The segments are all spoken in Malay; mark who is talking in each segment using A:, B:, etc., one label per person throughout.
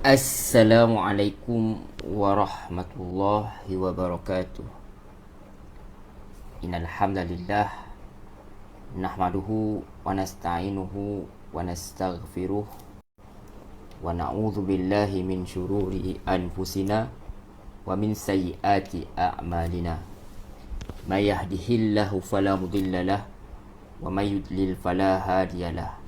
A: Assalamualaikum warahmatullahi wabarakatuh. Innal hamdalillah nahmaduhu wa nasta'inuhu wa nastaghfiruh wa na'udzu billahi min syururi anfusina wa min sayyiati a'malina. May yahdihillahu fala mudilla lahu wa may yudlil fala hadiyalah.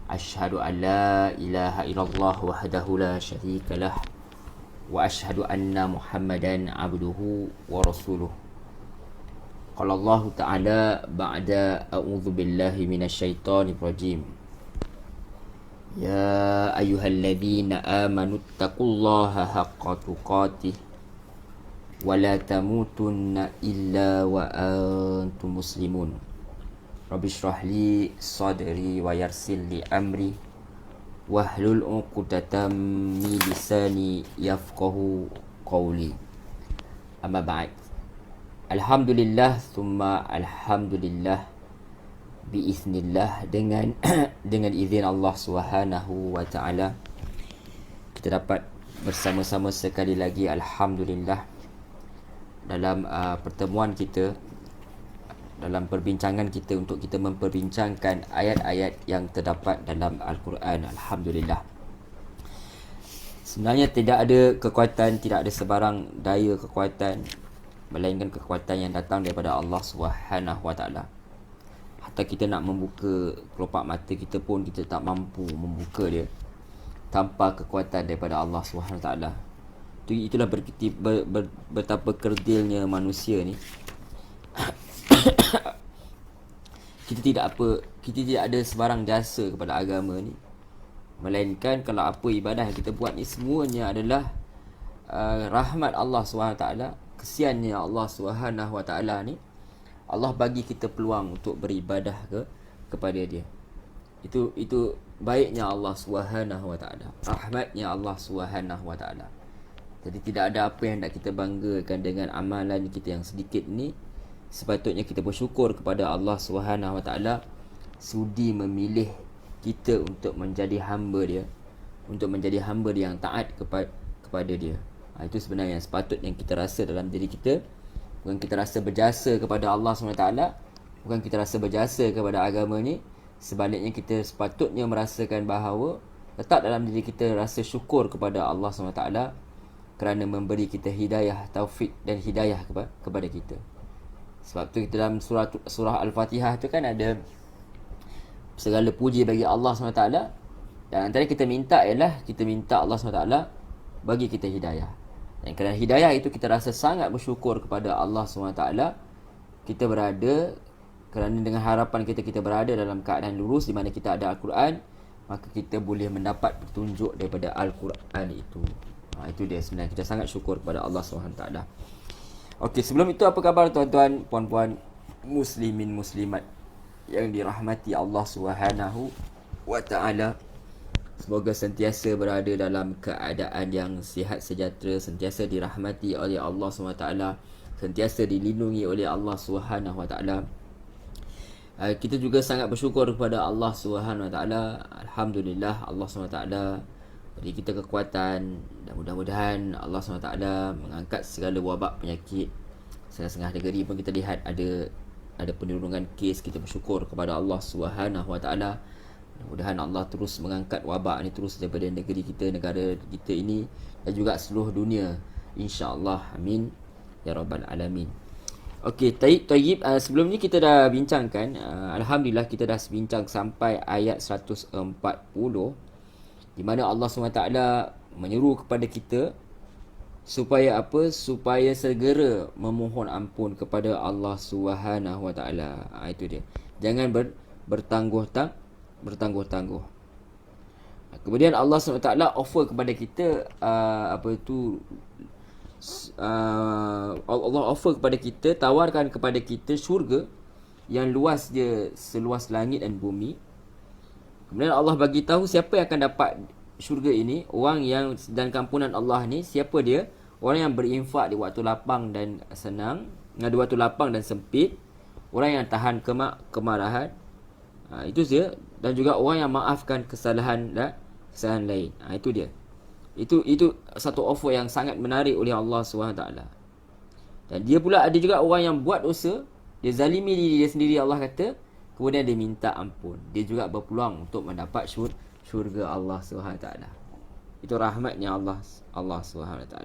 A: Asyhadu an la ilaha illallah wahdahu la syarika lah wa asyhadu anna Muhammadan abduhu wa rasuluh. Qala Allah Ta'ala ba'da a'udzu billahi minasyaitonir rajim. Ya ayyuhalladzina amanu taqullaha haqqa tuqatih wa la tamutunna illa wa antum muslimun. Rabbi shrah li sadri wa yassir li amri wahlul 'uqdatam min lisani yafqahu qawli. Amma ba'd. Alhamdulillah summa alhamdulillah biiznillah, dengan dengan izin Allah Subhanahu wa taala kita dapat bersama-sama sekali lagi, alhamdulillah, dalam pertemuan kita, dalam perbincangan kita untuk kita memperbincangkan ayat-ayat yang terdapat dalam Al-Quran. Alhamdulillah. Sebenarnya tidak ada kekuatan, tidak ada sebarang daya kekuatan melainkan kekuatan yang datang daripada Allah Subhanahu wa taala. Hatta kita nak membuka kelopak mata kita pun kita tak mampu membuka dia tanpa kekuatan daripada Allah Subhanahu wa taala. Itulah betapa kerdilnya manusia ni. Kita tidak ada sebarang jasa kepada agama ni, melainkan kalau apa ibadah yang kita buat ni semuanya adalah rahmat Allah SWT, kesiannya Allah SWT ni. Allah bagi kita peluang untuk beribadah kepada dia. Itu baiknya Allah SWT, rahmatnya Allah SWT. Jadi tidak ada apa yang nak kita banggakan dengan amalan kita yang sedikit ni. Sepatutnya kita bersyukur kepada Allah Subhanahu wa taala sudi memilih kita untuk menjadi hamba dia, untuk menjadi hamba dia yang taat kepada dia. Itu sebenarnya yang sepatutnya kita rasa dalam diri kita. Bukan kita rasa berjasa kepada Allah Subhanahu wa taala, bukan kita rasa berjasa kepada agama ni. Sebaliknya kita sepatutnya merasakan bahawa letak dalam diri kita rasa syukur kepada Allah Subhanahu wa taala kerana memberi kita hidayah, taufik dan hidayah kepada kita. Sebab tu kita dalam surah Al-Fatihah tu kan ada segala puji bagi Allah SWT, dan antara kita minta ialah kita minta Allah SWT bagi kita hidayah. Dan kerana hidayah itu kita rasa sangat bersyukur kepada Allah SWT. Kita berada, kerana dengan harapan kita berada dalam keadaan lurus di mana kita ada Al-Quran, maka kita boleh mendapat petunjuk daripada Al-Quran itu. Itu dia sebenarnya, kita sangat syukur kepada Allah SWT. Okey, sebelum itu apa khabar tuan-tuan, puan-puan, muslimin, muslimat yang dirahmati Allah Subhanahu wa taala. Semoga sentiasa berada dalam keadaan yang sihat sejahtera, sentiasa dirahmati oleh Allah Subhanahu wa taala, sentiasa dilindungi oleh Allah Subhanahu wa taala. Kita juga sangat bersyukur kepada Allah Subhanahu wa taala. Alhamdulillah, Allah Subhanahu wa taala beri kita kekuatan, dan mudah-mudahan Allah SWT mengangkat segala wabak penyakit. Setengah-setengah negeri pun kita lihat ada penurunan kes. Kita bersyukur kepada Allah SWT. Mudah-mudahan Allah terus mengangkat wabak ni terus daripada negeri kita, negara kita ini, dan juga seluruh dunia, insya-Allah. Amin ya rabbal alamin. Okey, tayyib. Sebelum ni kita dah bincangkan, alhamdulillah kita dah bincang sampai ayat 140, di mana Allah SWT menyeru kepada kita supaya apa? Supaya segera memohon ampun kepada Allah SWT. Itu dia. Jangan bertangguh-tangguh. Kemudian Allah SWT offer kepada kita Allah offer kepada kita, tawarkan kepada kita syurga yang luas dia seluas langit dan bumi. Kemudian Allah bagi tahu siapa yang akan dapat syurga ini. Orang yang dan kampunan Allah ni, siapa dia? Orang yang berinfak di waktu lapang dan senang, di waktu lapang dan sempit. Orang yang tahan kemarahan. Itu dia. Dan juga orang yang maafkan kesalahan lain. Itu dia. Itu satu offer yang sangat menarik oleh Allah SWT. Dan dia pula ada juga orang yang buat dosa, dia zalimi diri dia sendiri, Allah kata, kemudian dia minta ampun, dia juga berpeluang untuk mendapat syurga Allah SWT. Itu rahmatnya Allah SWT.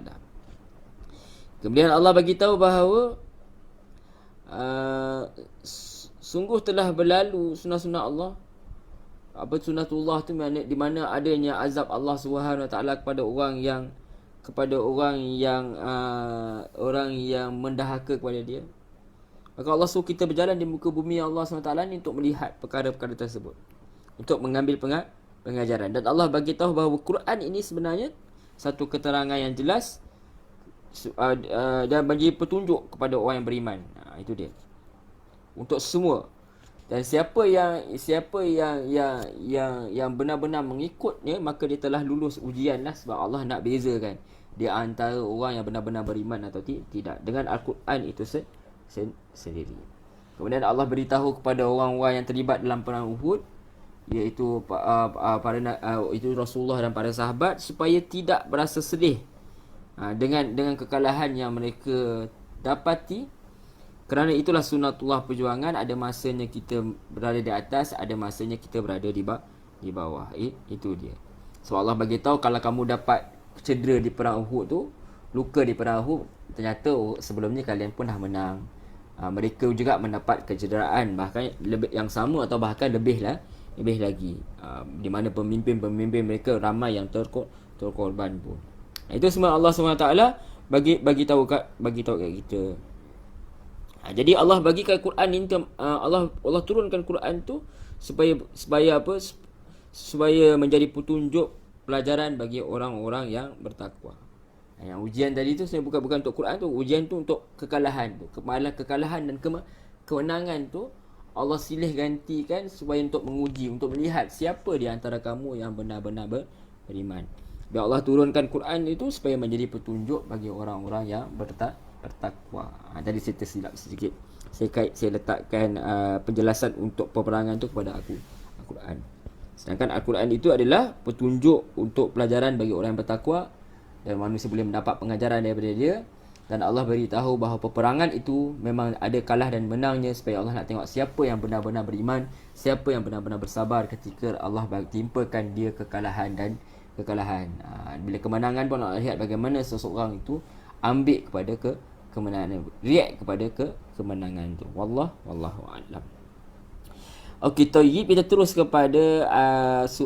A: Kemudian Allah bagi tahu bahawa sungguh telah berlalu sunnah-sunnah Allah. Apa sunnatullah tu di mana adanya azab Allah SWT kepada orang yang mendahaka kepada dia. Maka Allah suruh kita berjalan di muka bumi Allah SWT ni untuk melihat perkara-perkara tersebut, untuk mengambil pengajaran. Dan Allah bagi tahu bahawa Quran ini sebenarnya satu keterangan yang jelas dan bagi petunjuk kepada orang yang beriman. Itu dia. Untuk semua. Dan siapa yang benar-benar mengikutnya, maka dia telah lulus ujian lah, sebab Allah nak bezakan di antara orang yang benar-benar beriman atau tidak dengan Al-Quran itu sendiri. Kemudian Allah beritahu kepada orang-orang yang terlibat dalam perang Uhud, iaitu itu Rasulullah dan para sahabat, supaya tidak berasa sedih dengan kekalahan yang mereka dapati. Kerana itulah sunnatullah perjuangan. Ada masanya kita berada di atas, ada masanya kita berada di bawah. Itu dia. So Allah bagi tahu, kalau kamu dapat cedera di perang Uhud tu, luka di perang Uhud, ternyata sebelumnya kalian pun dah menang. Mereka juga mendapat kecederaan, bahkan yang sama atau bahkan lebih lagi. Di mana pemimpin-pemimpin mereka ramai yang terkorban pun. Itu semua Allah SWT bagi tahu kat kita. Jadi Allah bagikan Quran ini, Allah turunkan Quran tu supaya apa? Supaya menjadi petunjuk pelajaran bagi orang-orang yang bertakwa. Yang ujian tadi tu sebenarnya bukan untuk Quran tu, ujian tu untuk kekalahan tu. Kekalahan dan kemenangan tu Allah silih gantikan supaya untuk menguji, untuk melihat siapa di antara kamu yang benar-benar beriman. Dan Allah turunkan Quran itu supaya menjadi petunjuk bagi orang-orang yang bertakwa. Tadi saya tersilap sedikit. Saya letakkan penjelasan untuk peperangan tu kepada Al-Quran. Sedangkan Al-Quran itu adalah petunjuk untuk pelajaran bagi orang yang bertakwa, dan manusia boleh mendapat pengajaran daripada dia. Dan Allah beritahu bahawa peperangan itu memang ada kalah dan menangnya, supaya Allah nak tengok siapa yang benar-benar beriman, siapa yang benar-benar bersabar ketika Allah timpakan dia kekalahan. Bila kemenangan pun Allah lihat bagaimana seseorang itu ambil kepada kemenangan, react kepada kemenangan tu. Wallahu a'lam. Okey, kita terus kepada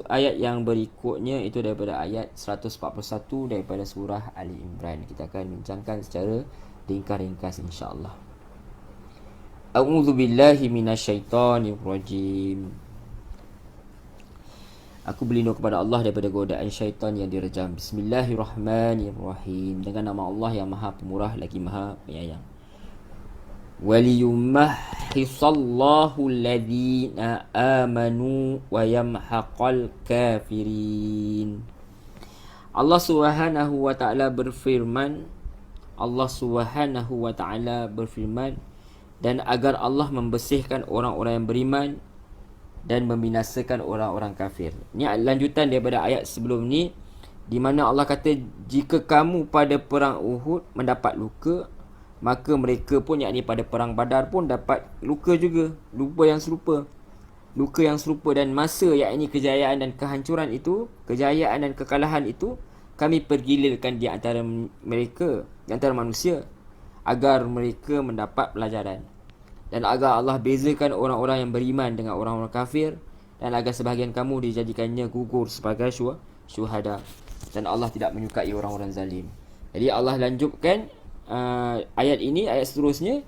A: ayat yang berikutnya, itu daripada ayat 141 daripada surah Ali Imran. Kita akan bincangkan secara ringkas insya-Allah. A'udzu billahi minasyaitonir rajim. Aku berlindung kepada Allah daripada godaan syaitan yang direjam. Bismillahirrahmanirrahim. Dengan nama Allah yang Maha Pemurah lagi Maha Penyayang. Waliyumahhisallahu alladhina amanu wa yamhaqal kafirin. Allah Subhanahu wa ta'ala berfirman, dan agar Allah membersihkan orang-orang yang beriman dan membinasakan orang-orang kafir. Ini lanjutan daripada ayat sebelum ni, di mana Allah kata jika kamu pada perang Uhud mendapat luka, maka mereka pun, yakni pada perang Badar pun dapat luka juga, luka yang serupa, dan masa yakni kejayaan dan kehancuran itu, kejayaan dan kekalahan itu kami pergilirkan di antara mereka, di antara manusia, agar mereka mendapat pelajaran, dan agar Allah bezakan orang-orang yang beriman dengan orang-orang kafir, dan agar sebahagian kamu dijadikannya gugur sebagai syuhada, dan Allah tidak menyukai orang-orang zalim. Jadi Allah lanjutkan ayat ini, ayat seterusnya,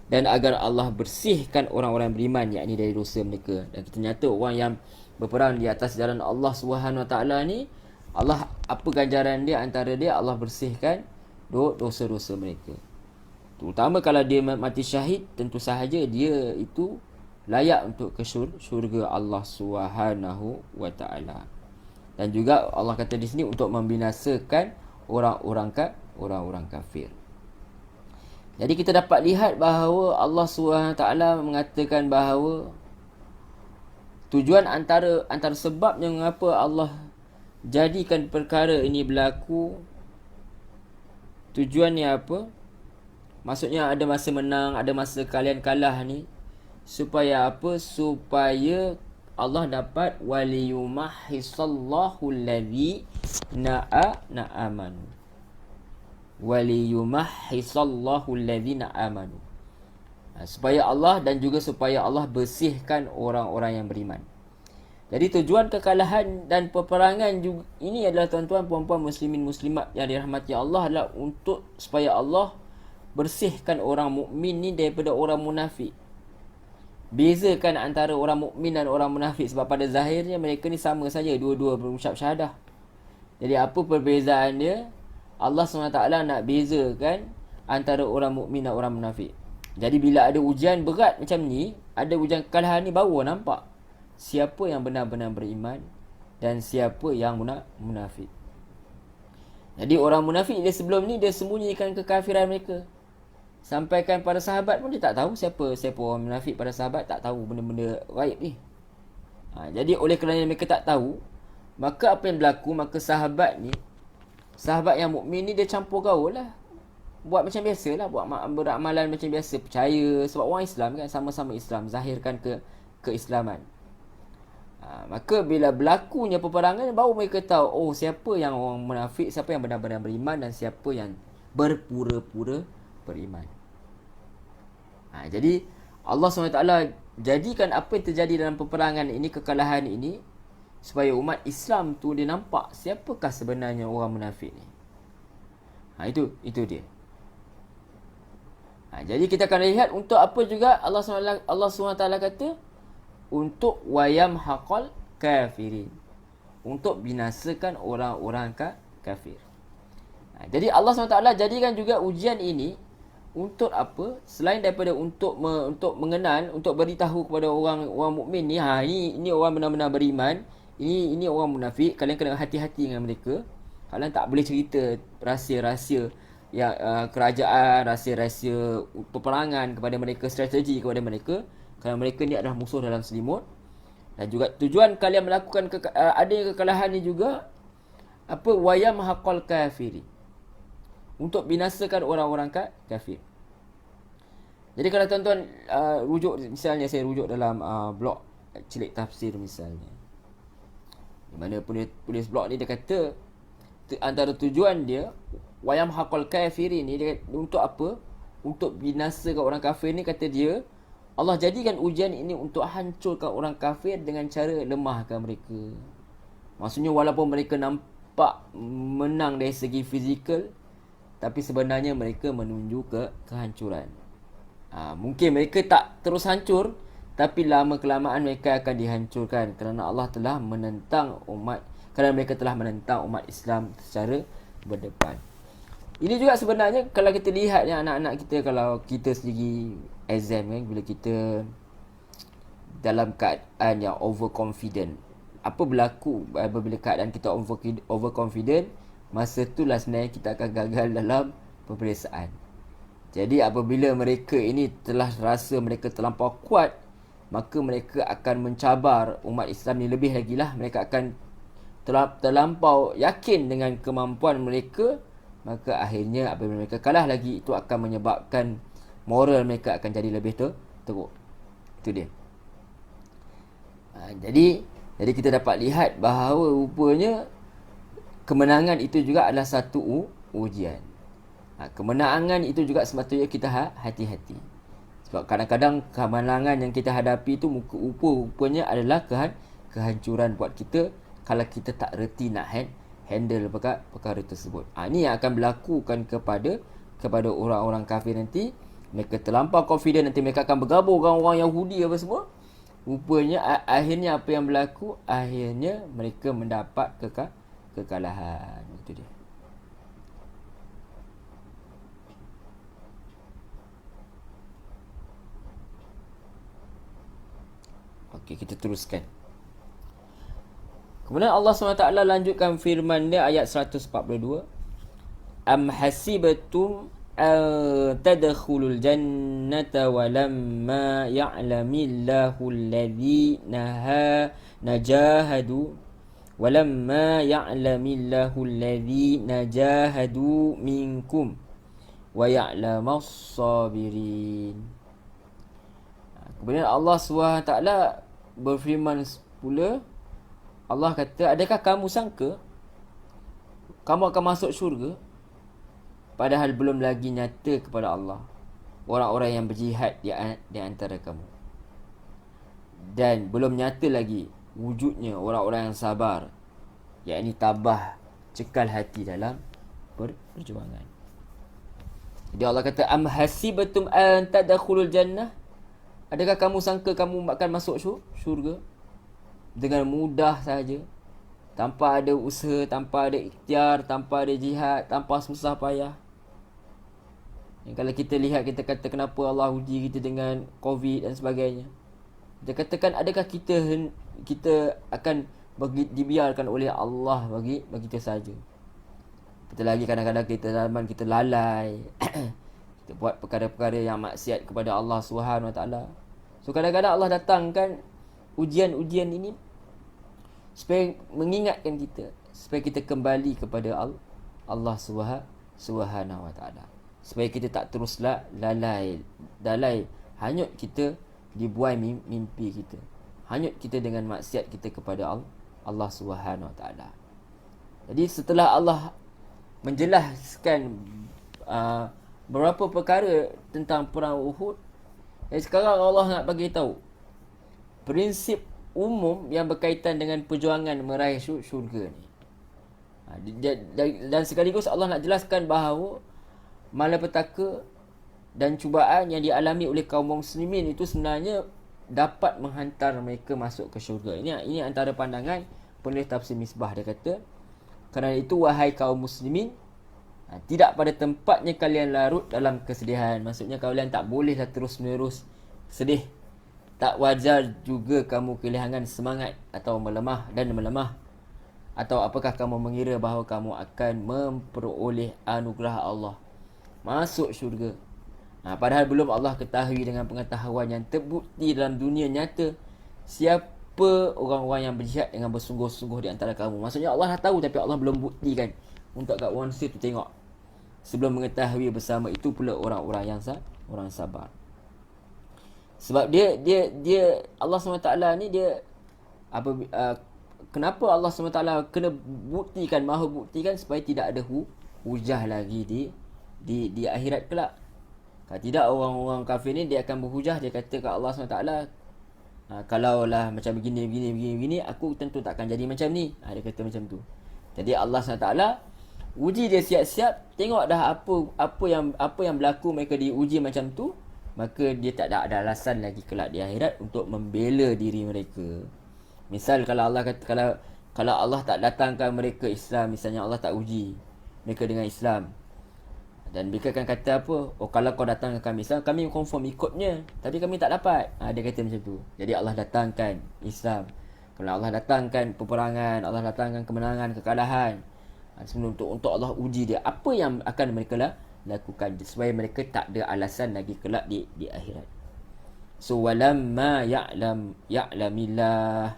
A: dan agar Allah bersihkan orang-orang yang beriman, yakni dari dosa mereka. Dan ternyata orang yang berperang di atas jalan Allah SWT ni, Allah apa ganjaran dia? Antara dia, Allah bersihkan dosa-dosa mereka. Terutama kalau dia mati syahid, tentu sahaja dia itu layak untuk ke syurga Allah SWT. Dan juga Allah kata di sini untuk membinasakan orang-orang kafir. Jadi kita dapat lihat bahawa Allah SWT mengatakan bahawa tujuan antara sebabnya mengapa Allah jadikan perkara ini berlaku. Tujuannya apa? Maksudnya ada masa menang, ada masa kalian kalah ni. Supaya apa? Supaya Allah dapat waliyumahhisallahu alladhi na'amanu. Waliyumahhisallahu alladhi na'amanu. Supaya Allah dan juga supaya Allah bersihkan orang-orang yang beriman. Jadi tujuan kekalahan dan peperangan juga, ini adalah tuan-tuan puan-puan muslimin muslimat yang dirahmati Allah, adalah untuk supaya Allah bersihkan orang mukmin ni daripada orang munafik. Bezakan antara orang mukmin dan orang munafik, sebab pada zahirnya mereka ni sama saja, dua-dua berucap syahadah. Jadi apa perbezaan dia? Allah SWT nak bezakan antara orang mukmin dan orang munafik. Jadi bila ada ujian berat macam ni, ada ujian kekalahan ni, baru nampak siapa yang benar-benar beriman dan siapa yang munafik. Jadi orang munafik dia sebelum ni dia sembunyikan kekafiran mereka. Sampaikan pada sahabat pun dia tak tahu siapa orang munafik. Pada sahabat tak tahu benda-benda gaib ni. Jadi oleh kerana mereka tak tahu, maka apa yang berlaku, maka sahabat yang mukmin ni dia campur gaul lah. Buat macam biasa lah, buat beramalan macam biasa, percaya. Sebab orang Islam kan, sama-sama Islam, zahirkan keislaman. Maka bila berlakunya peperangan, baru mereka tahu, oh siapa yang orang munafik, siapa yang benar-benar beriman, dan siapa yang berpura-pura beriman. Jadi Allah SWT jadikan apa yang terjadi dalam peperangan ini, kekalahan ini, supaya umat Islam tu dia nampak siapakah sebenarnya orang munafik ni. Itu dia. Jadi kita akan lihat untuk apa juga Allah SWT kata, untuk wayam haqal kafirin, untuk binasakan orang-orang kafir. Jadi Allah SWT jadikan juga ujian ini untuk apa? Selain daripada untuk mengenal, untuk beritahu kepada orang mukmin ni, ini orang benar-benar beriman, ini orang munafik, kalian kena hati-hati dengan mereka. Kalian tak boleh cerita rahsia-rahsia yang kerajaan, rahsia-rahsia peperangan kepada mereka, strategi kepada mereka, kerana mereka ni adalah musuh dalam selimut. Dan juga tujuan kalian melakukan adanya kekalahan ni juga apa? Wayam haqal kafiri, untuk binasakan orang-orang kafir. Jadi kalau tuan-tuan rujuk, misalnya saya rujuk dalam blog Celik Tafsir misalnya, di mana penulis blog ni dia kata antara tujuan dia wayam haqal kafiri ni, dia untuk apa? Untuk binasakan orang kafir ni, kata dia Allah jadikan ujian ini untuk hancurkan orang kafir dengan cara lemahkan mereka. Maksudnya walaupun mereka nampak menang dari segi fizikal, tapi sebenarnya mereka menuju ke kehancuran. Mungkin mereka tak terus hancur, tapi lama-kelamaan mereka akan dihancurkan kerana Allah telah menentang kerana mereka telah menentang umat Islam secara berdepan. Ini juga sebenarnya kalau kita lihat anak-anak kita, kalau kita sendiri exam kan, bila kita dalam keadaan yang overconfident, apa berlaku apabila keadaan kita overconfident? Masa itulah sebenarnya kita akan gagal dalam peperiksaan. Jadi apabila mereka ini telah rasa mereka terlampau kuat, maka mereka akan mencabar umat Islam ni lebih lagi lah. Mereka akan terlampau yakin dengan kemampuan mereka, maka akhirnya apabila mereka kalah lagi, itu akan menyebabkan moral mereka akan jadi lebih teruk. Itu dia. Jadi kita dapat lihat bahawa rupanya kemenangan itu juga adalah satu ujian. Kemenangan itu juga sepatutnya kita hati-hati. Sebab kadang-kadang kemenangan yang kita hadapi itu rupanya adalah kehancuran buat kita kalau kita tak reti nak handle perkara tersebut. Ini yang akan berlakukan kepada orang-orang kafir nanti. Mereka terlampau confident, nanti mereka akan bergabung dengan orang Yahudi apa semua. Rupanya akhirnya apa yang berlaku? Akhirnya mereka mendapat kekalahan. Itu dia. Okey, kita teruskan. Kemudian Allah SWT lanjutkan firman dia ayat 142. Am hasibatum tadkhulul jannata walamma ya'lamillahu alladhina najahadu walamma ya'lamillahu alladhina jahadu minkum wa ya'lamas sabirin. Kemudian Allah SWT berfirman pula, Allah kata, adakah kamu sangka kamu akan masuk syurga padahal belum lagi nyata kepada Allah orang-orang yang berjihad di antara kamu, dan belum nyata lagi wujudnya orang-orang yang sabar, yakni tabah, cekal hati dalam perjuangan. Jadi Allah kata, am hasibatum an tadkhulul jannah, adakah kamu sangka kamu akan masuk syurga dengan mudah saja, tanpa ada usaha, tanpa ada ikhtiar, tanpa ada jihad, tanpa susah payah? Yang kalau kita lihat, kita kata kenapa Allah uji kita dengan COVID dan sebagainya. Kita katakan, adakah kita akan dibiarkan oleh Allah bagi kita saja? Betul lagi kadang-kadang kita lalai kita buat perkara-perkara yang maksiat kepada Allah SWT. So kadang-kadang Allah datangkan ujian-ujian ini supaya mengingatkan kita, supaya kita kembali kepada Allah SWT, supaya kita tak teruslah lalai hanyut kita dibuai mimpi kita, hanyut kita dengan maksiat kita kepada Allah SWT. Jadi setelah Allah menjelaskan beberapa perkara tentang perang Uhud, dan sekarang Allah nak bagi tahu prinsip umum yang berkaitan dengan perjuangan meraih syurga ni. Dan sekaligus Allah nak jelaskan bahawa malapetaka dan cubaan yang dialami oleh kaum muslimin itu sebenarnya dapat menghantar mereka masuk ke syurga. Ini antara pandangan penulis tafsir Misbah. Dia kata, kerana itu wahai kaum muslimin, tidak pada tempatnya kalian larut dalam kesedihan. Maksudnya kalian tak bolehlah terus menerus sedih. Tak wajar juga kamu kehilangan semangat atau melemah. Atau apakah kamu mengira bahawa kamu akan memperoleh anugerah Allah, masuk syurga, padahal belum Allah ketahui dengan pengetahuan yang terbukti dalam dunia nyata siapa orang-orang yang berjihad dengan bersungguh-sungguh di antara kamu. Maksudnya Allah dah tahu, tapi Allah belum buktikan untuk kat orang tu tengok, sebelum mengetahui bersama itu pula orang-orang yang orang sabar. Sebab dia Allah SWT ni dia kenapa Allah SWT kena buktikan, mahu buktikan supaya tidak ada hujah lagi di akhirat kelak. Kalau tidak, orang-orang kafir ni dia akan berhujah, dia kata kat Allah SWT, kalaulah macam begini, aku tentu takkan jadi macam ni. Dia kata macam tu. Jadi Allah SWT uji dia siap-siap, tengok dah apa yang berlaku, mereka diuji macam tu, maka dia tak ada alasan lagi kelak di akhirat untuk membela diri mereka. Misal kalau Allah kata, kalau Allah tak datangkan mereka Islam, misalnya Allah tak uji mereka dengan Islam, dan mereka akan kata apa? Kalau kau datang ke kami Islam, kami confirm ikutnya, tapi kami tak dapat. Dia kata macam tu. Jadi Allah datangkan Islam. Kalau Allah datangkan peperangan, Allah datangkan kemenangan, kekalahan, sebelum untuk Allah uji dia, apa yang akan mereka lakukan, supaya mereka tak ada alasan lagi kelak di akhirat. So walamma ya'lamillah,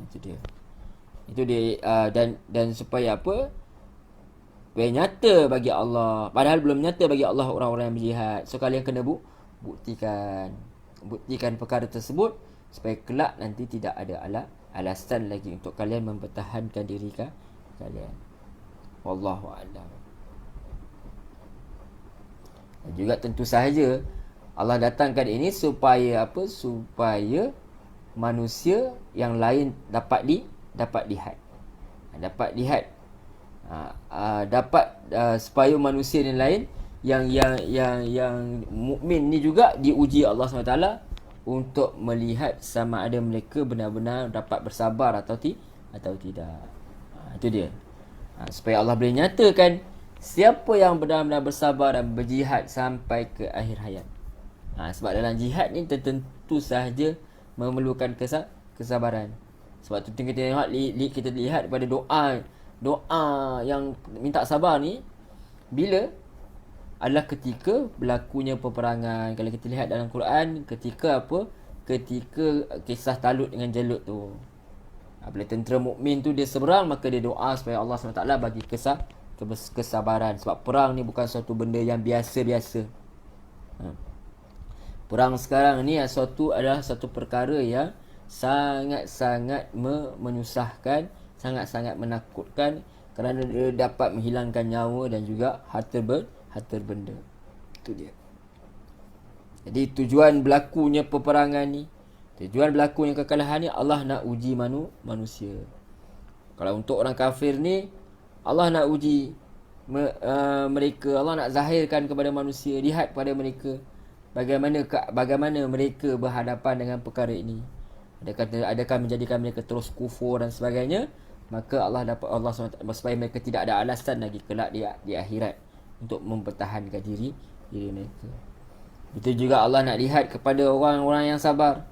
A: itu dia dan supaya apa? Supaya nyata bagi Allah, padahal belum nyata bagi Allah orang-orang yang berjihad. So kalian kena buktikan perkara tersebut, supaya kelak nanti tidak ada alasan lagi untuk kalian mempertahankan diri kalian. Wallahu a'lam. Dan juga tentu sahaja Allah datangkan ini supaya apa? Supaya manusia yang lain dapat lihat. Supaya manusia yang lain yang mukmin ni juga diuji Allah SWT untuk melihat sama ada mereka benar-benar dapat bersabar atau tidak. Itu dia. Supaya Allah boleh nyatakan siapa yang benar-benar bersabar dan berjihad sampai ke akhir hayat. Sebab dalam jihad ni tentu sahaja memerlukan kesabaran. Sebab tu kita lihat pada doa yang minta sabar ni, bila adalah ketika berlakunya peperangan. Kalau kita lihat dalam Quran, ketika apa? ketika kisah Talut dengan Jalut tu. Bila tentera mukmin tu dia seberang, maka dia doa supaya Allah SWT bagi kesabaran. Sebab perang ni bukan suatu benda yang biasa-biasa. Perang sekarang ni adalah satu perkara yang sangat-sangat menyusahkan, sangat-sangat menakutkan, kerana dia dapat menghilangkan nyawa dan juga harta benda. Itu dia. Jadi tujuan berlakunya peperangan ni, tujuan berlakunya kekalahan ni, Allah nak uji manusia. Kalau untuk orang kafir ni, Allah nak uji mereka. Allah nak zahirkan kepada manusia, lihat pada mereka bagaimana mereka berhadapan dengan perkara ini. Adakah menjadikan mereka terus kufur dan sebagainya. Maka Allah SWT, supaya mereka tidak ada alasan lagi kelak di akhirat untuk mempertahankan diri mereka. Itu juga Allah nak lihat kepada orang-orang yang sabar,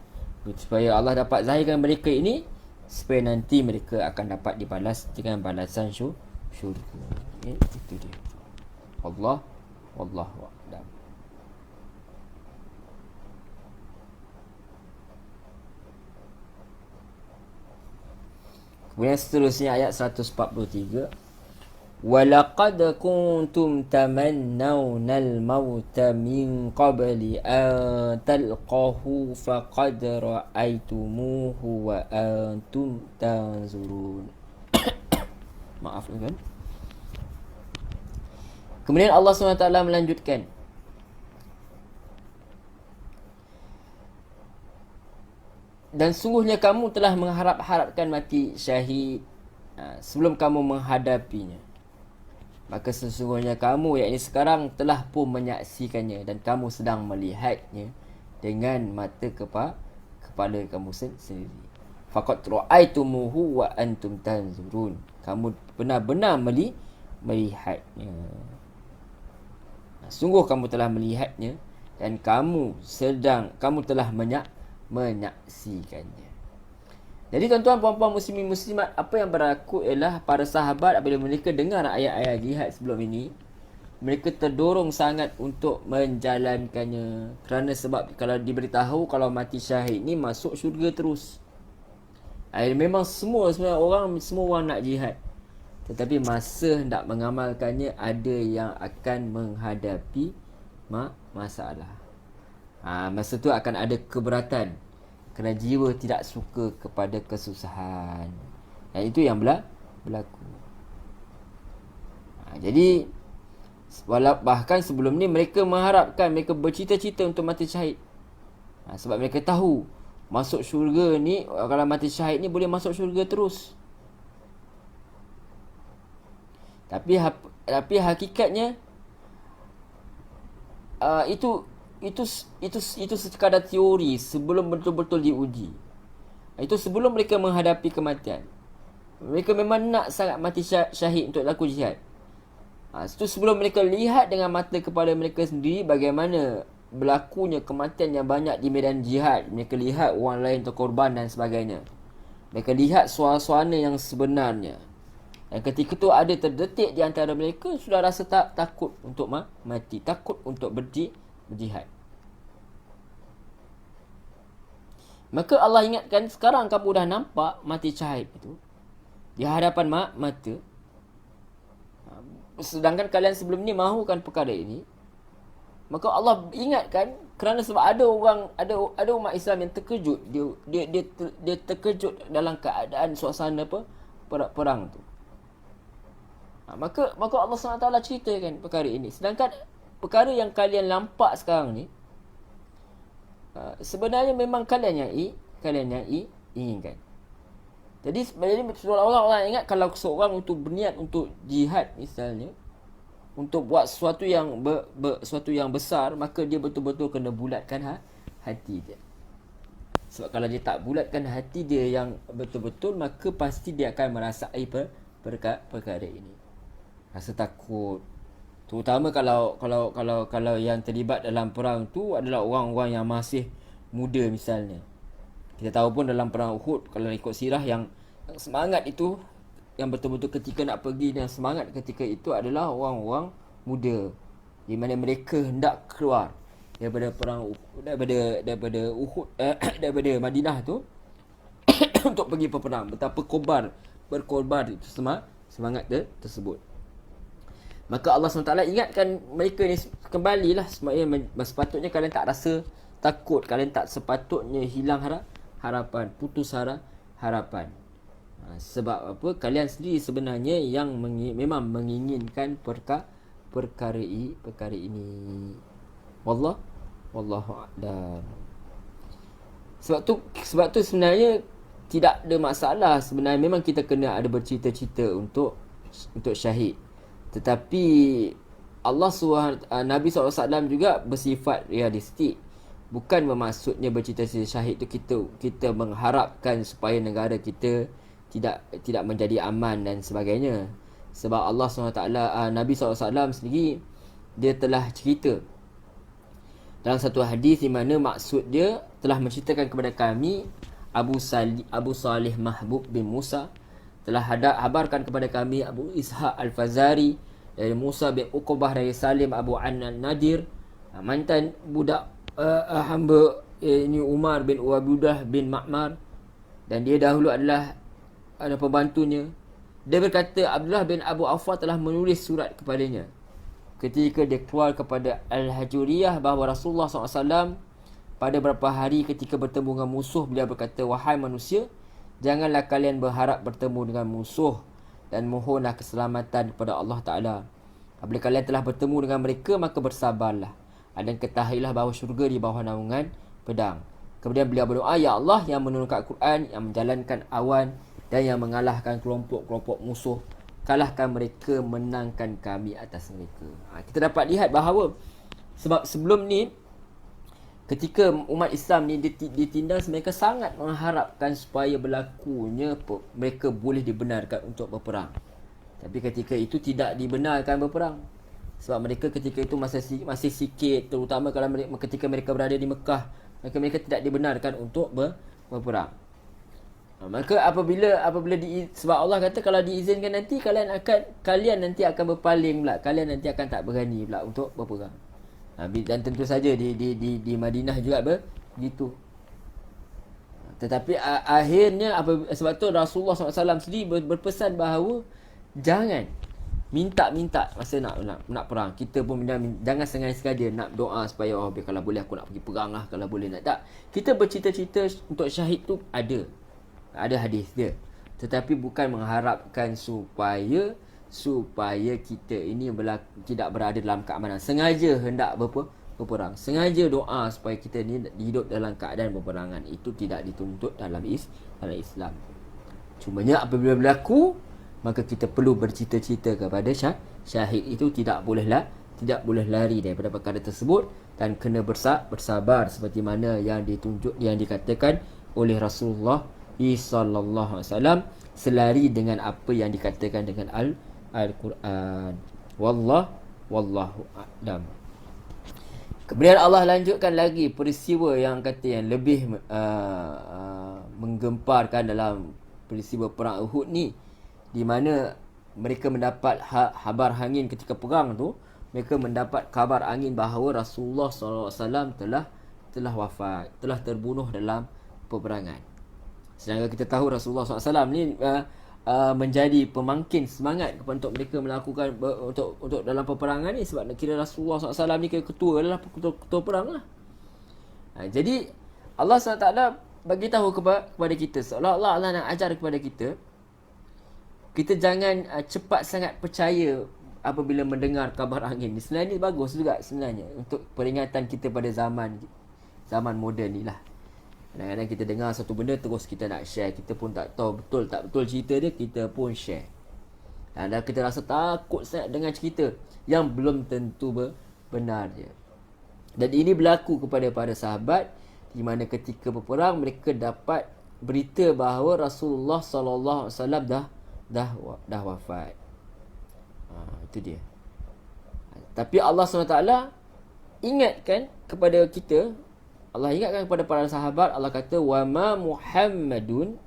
A: supaya Allah dapat zahirkan mereka ini, supaya nanti mereka akan dapat dibalas dengan balasan syurga. Itu dia. Wallahu a'lam. Kemudian seterusnya ayat 143. وَلَقَدْ كُنْتُمْ تَمَنَّوْنَ الْمَوْتَ مِنْ قَبْلِ أَنْ تَلْقَوْهُ فَقَدْ رَأَيْتُمُوهُ وَأَنْتُمْ تَنْظُرُونَ. Maaf kan. Kemudian Allah SWT melanjutkan, dan sungguhnya kamu telah mengharap-harapkan mati syahid sebelum kamu menghadapinya. Maka sesungguhnya kamu, yakni sekarang, telah pun menyaksikannya, dan kamu sedang melihatnya dengan mata kepala kamu sendiri. Faqad ra'aitumuhu wa antum tanzurun. Kamu benar-benar melihatnya. Sungguh kamu telah melihatnya, dan kamu telah menyaksikannya. Jadi tuan-tuan, puan-puan, muslimin, muslimat, apa yang berlaku ialah para sahabat apabila mereka dengar ayat-ayat jihad sebelum ini, mereka terdorong sangat untuk menjalankannya. Kerana sebab kalau diberitahu kalau mati syahid ni masuk syurga terus. Memang semua orang nak jihad. Tetapi masa hendak mengamalkannya, ada yang akan menghadapi masalah. Masa tu akan ada keberatan, kerana jiwa tidak suka kepada kesusahan. Dan itu yang berlaku. Jadi bahkan sebelum ni mereka mengharapkan, mereka bercita-cita untuk mati syahid. Sebab mereka tahu masuk syurga ni, kalau mati syahid ni boleh masuk syurga terus. Tapi hakikatnya itu sekadar teori sebelum betul-betul diuji. Itu sebelum mereka menghadapi kematian. Mereka memang nak sangat mati syahid untuk laku jihad. Itu sebelum mereka lihat dengan mata kepala mereka sendiri bagaimana berlakunya kematian yang banyak di medan jihad. Mereka lihat orang lain terkorban dan sebagainya. Mereka lihat suasana yang sebenarnya. Dan ketika itu ada terdetik di antara mereka sudah rasa takut untuk mati, takut untuk berjihad. Maka Allah ingatkan, sekarang kamu dah nampak mati syahid itu di hadapan mata. Sedangkan kalian sebelum ni mahukan perkara ini. Maka Allah ingatkan, kerana sebab ada umat Islam yang terkejut. Dia terkejut dalam keadaan suasana perang tu. Maka Allah SWT ceritakan perkara ini. Sedangkan perkara yang kalian nampak sekarang ni, sebenarnya memang kalian yang inginkan. Jadi Allah ingat, kalau seorang untuk berniat untuk jihad misalnya, untuk buat sesuatu yang besar, maka dia betul-betul kena bulatkan hati dia. Sebab kalau dia tak bulatkan hati dia yang betul-betul, maka pasti dia akan merasai perkara ini. Rasa takut. Terutama kalau yang terlibat dalam perang tu adalah orang-orang yang masih muda misalnya. Kita tahu pun dalam perang Uhud, kalau ikut sirah, yang semangat itu, yang betul-betul ketika nak pergi dan semangat ketika itu adalah orang-orang muda, di mana mereka hendak keluar. daripada perang daripada Uhud daripada Madinah tu untuk pergi berperang. Betapa berkorban itu semangat tersebut. Maka Allah SWT ingatkan mereka ni kembalilah. Sepatutnya kalian tak rasa takut, kalian tak sepatutnya hilang harapan, putus harapan. Sebab apa? Kalian sendiri sebenarnya yang memang menginginkan perkara ini. Wallahu a'lam. Sebab tu sebenarnya tidak ada masalah. Sebenarnya memang kita kena ada bercita-cita untuk syahid. Tetapi Allah Nabi SAW juga bersifat realistik. Bukan bermaksudnya bercita-cita syahid tu kita mengharapkan supaya negara kita tidak menjadi aman dan sebagainya. Sebab Allah SWT, Nabi SAW sendiri, dia telah cerita dalam satu hadis di mana maksud dia telah menceritakan kepada kami, Abu Salih Mahbub bin Musa telah habarkan kepada kami, Abu Ishaq Al-Fazari dari Musa bin Uqbah dari Salim Abu An-Nadir, mantan budak hamba ini Umar bin Ubadah bin Ma'mar, dan dia dahulu adalah pembantunya. Dia berkata Abdullah bin Abu Awfa telah menulis surat kepadanya ketika dia keluar kepada Al-Hajuriyah bahawa Rasulullah SAW pada beberapa hari ketika bertemu dengan musuh, beliau berkata, wahai manusia, janganlah kalian berharap bertemu dengan musuh dan mohonlah keselamatan kepada Allah Ta'ala. Apabila kalian telah bertemu dengan mereka, maka bersabarlah dan ketahuilah bahawa syurga di bawah naungan pedang. Kemudian beliau berdoa, ya Allah yang menurunkan Al-Quran, yang menjalankan awan dan yang mengalahkan kelompok-kelompok musuh, kalahkan mereka, menangkan kami atas mereka. Kita dapat lihat bahawa sebab sebelum ni ketika umat Islam ni ditindas, mereka sangat mengharapkan supaya berlakunya mereka boleh dibenarkan untuk berperang. Tapi ketika itu tidak dibenarkan berperang. Sebab mereka ketika itu masih sikit, terutama kalau ketika mereka berada di Mekah, mereka tidak dibenarkan untuk berperang. Maka apabila sebab Allah kata kalau diizinkan nanti kalian nanti akan berpaling pula, kalian nanti akan tak berani pula untuk berperang. Dan tentu saja di Madinah juga begitu. Tetapi akhirnya sebab tu Rasulullah SAW sendiri berpesan bahawa jangan minta masa nak perang. Kita pun jangan sengaja nak doa supaya kalau boleh aku nak pergi perang lah, kalau boleh nak. Tak, kita bercita-cita untuk syahid tu ada hadis dia, tetapi bukan mengharapkan supaya kita ini tidak berada dalam keamanan. Sengaja hendak berperang, sengaja doa supaya kita ni hidup dalam keadaan berperangan. Itu tidak dituntut dalam Islam. Cumanya apabila berlaku, maka kita perlu bercita-cita kepada syahid. Itu tidak boleh lari daripada perkara tersebut dan kena bersabar seperti mana yang dikatakan oleh Rasulullah sallallahu alaihi wasallam, selari dengan apa yang dikatakan dengan Al-Quran. Wallahu a'lam. Kemudian Allah lanjutkan lagi peristiwa yang lebih menggemparkan dalam peristiwa perang Uhud ni, di mana mereka mendapat habar angin ketika perang tu. Mereka mendapat kabar angin bahawa Rasulullah SAW telah wafat, telah terbunuh dalam peperangan. Sedangkan kita tahu Rasulullah SAW ni menjadi pemangkin semangat untuk mereka melakukan untuk dalam peperangan ni. Sebab kira Rasulullah SAW ni ketua perang lah. Jadi Allah SWT bagi tahu kepada kita, seolah-olah Allah nak ajar kepada kita jangan cepat sangat percaya apabila mendengar kabar angin ni. Sebenarnya bagus juga sebenarnya untuk peringatan kita pada zaman moden ni lah. Kadang-kadang kita dengar satu benda terus kita nak share, kita pun tak tahu betul tak betul cerita dia, kita pun share. Dan kita rasa takut sangat dengan cerita yang belum tentu benar dia. Dan ini berlaku kepada para sahabat, di mana ketika berperang mereka dapat berita bahawa Rasulullah sallallahu alaihi wasallam dah wafat. Itu dia. Tapi Allah SWT ingatkan kepada kita, Allah ingatkan kepada para sahabat, Allah kata wa ma Muhammadun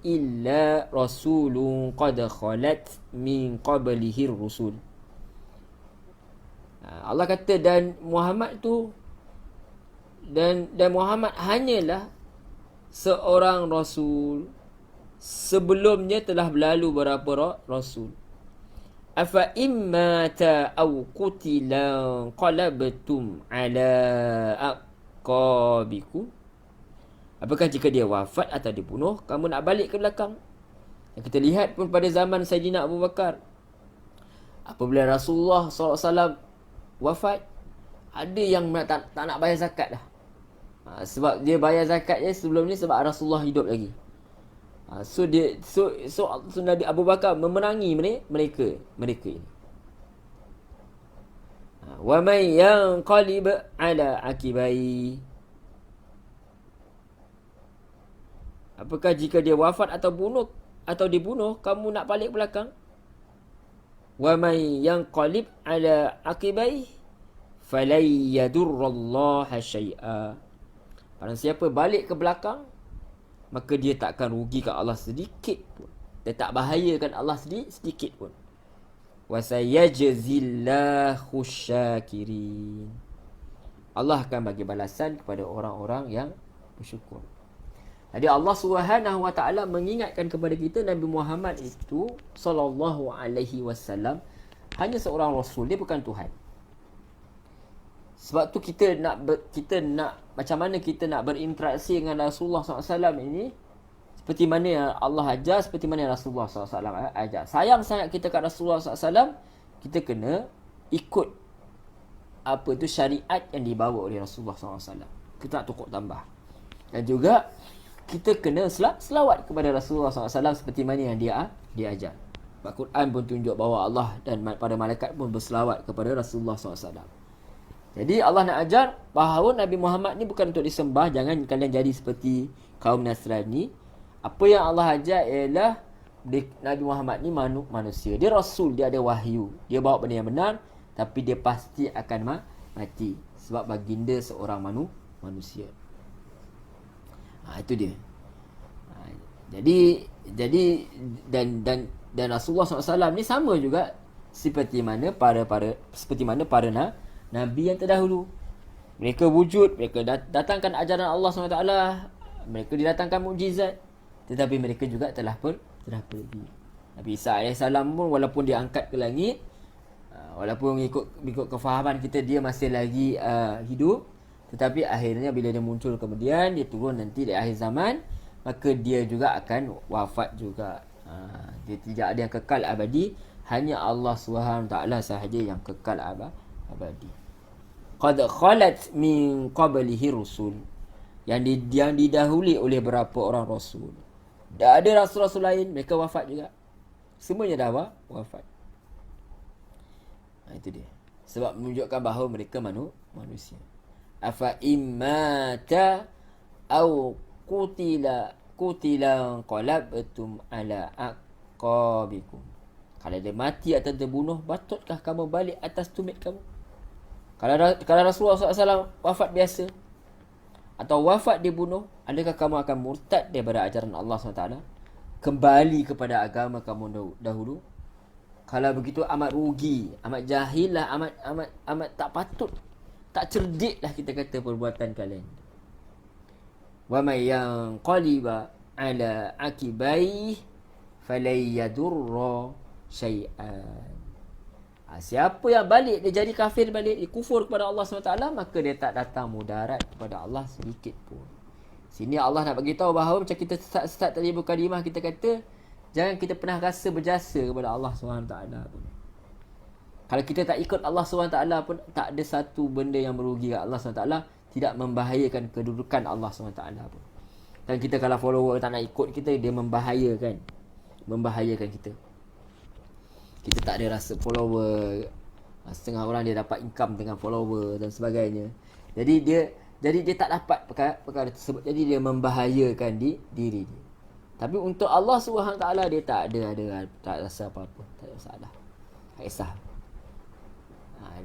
A: illa rasulun qad khalat min qablihi rusul. Allah kata dan Muhammad tu dan Muhammad hanyalah seorang rasul, sebelumnya telah berlalu beberapa rasul. Afa immata aw qutila qalabtum ala aqabikum. Apakah jika dia wafat atau dibunuh, kamu nak balik ke belakang? Yang kita lihat pun pada zaman Sayyidina Abu Bakar, apabila Rasulullah SAW wafat, ada yang tak nak bayar zakat dah. Sebab dia bayar zakat je sebelum ni sebab Rasulullah hidup lagi. So Nabi Abu Bakar memenangi mereka ini. Wa may yanqalib ala akibai. Apakah jika dia wafat atau dibunuh, kamu nak balik belakang? Wa may yanqalib ala akibai falay yadurrallaha syai'a. Barang siapa balik ke belakang, maka dia tak akan rugikan Allah sedikit pun. Dia tak bahayakan Allah sedikit pun. Wa sayajzillahu syakirin. Allah akan bagi balasan kepada orang-orang yang bersyukur. Jadi Allah Subhanahu Wa Taala mengingatkan kepada kita, Nabi Muhammad itu sallallahu alaihi wasallam hanya seorang rasul, dia bukan Tuhan. Sebab tu kita nak macam mana kita nak berinteraksi dengan Rasulullah SAW ini, seperti mana yang Allah ajar, seperti mana yang Rasulullah SAW ajar. Sayang sangat kita kat Rasulullah SAW, kita kena ikut syariat yang dibawa oleh Rasulullah SAW. Kita nak tukar tambah. Dan juga kita kena selawat kepada Rasulullah SAW seperti mana yang dia ajar. Al-Quran pun tunjuk bahawa Allah dan para malaikat pun berselawat kepada Rasulullah SAW. Jadi Allah nak ajar bahawa Nabi Muhammad ni bukan untuk disembah. Jangan kalian jadi seperti kaum Nasrani. Apa yang Allah ajar ialah Nabi Muhammad ni manusia. Dia Rasul, dia ada wahyu, dia bawa benda yang benar, tapi dia pasti akan mati. Sebab baginda seorang manusia. Itu dia. Jadi dan Rasulullah SAW ni sama juga seperti mana para Nabi yang terdahulu. Mereka wujud, mereka datangkan ajaran Allah SWT, mereka didatangkan mukjizat, tetapi mereka juga telah pergi. Nabi Isa AS pun walaupun dia angkat ke langit, walaupun ikut kefahaman kita dia masih lagi hidup, tetapi akhirnya bila dia muncul kemudian, dia turun nanti di akhir zaman, maka dia juga akan wafat juga. Dia tidak ada yang kekal abadi, hanya Allah SWT sahaja yang kekal abadi. Qad khalat min qablihi rusul, yang didahului oleh berapa orang rasul. Dah ada rasul-rasul lain, mereka wafat juga. Semuanya dah wafat. Itu dia. Sebab menunjukkan bahawa mereka manusia. Afa immata aw qutila qalabtum ala aqabikum. Kalau dia mati atau terbunuh, batutkah kamu balik atas tumit kamu? Kalau Rasulullah SAW wafat biasa atau wafat dibunuh, adakah kamu akan murtad daripada ajaran Allah SWT, kembali kepada agama kamu dahulu? Kalau begitu amat rugi, amat jahil lah, amat tak patut, tak cerdik lah kita kata perbuatan kalian. Wa may yanqaliba ala akibai falay yadurra syai'an. Siapa yang balik, dia jadi kafir balik, dia kufur kepada Allah SWT, maka dia tak datang mudarat kepada Allah sedikit pun. Sini Allah nak bagi tahu bahawa macam kita start tadi mukadimah, kita kata jangan kita pernah rasa berjasa kepada Allah SWT pun. Kalau kita tak ikut Allah SWT pun, tak ada satu benda yang merugikan Allah SWT, tidak membahayakan kedudukan Allah SWT pun. Dan kita kalau follower tak nak ikut kita, dia membahayakan kita. Kita tak ada rasa follower. Setengah orang dia dapat income dengan follower dan sebagainya. Jadi dia tak dapat perkara tersebut. Jadi dia membahayakan diri dia. Tapi untuk Allah SWT dia tak rasa apa-apa. Tak ada masalah. Tak kisah.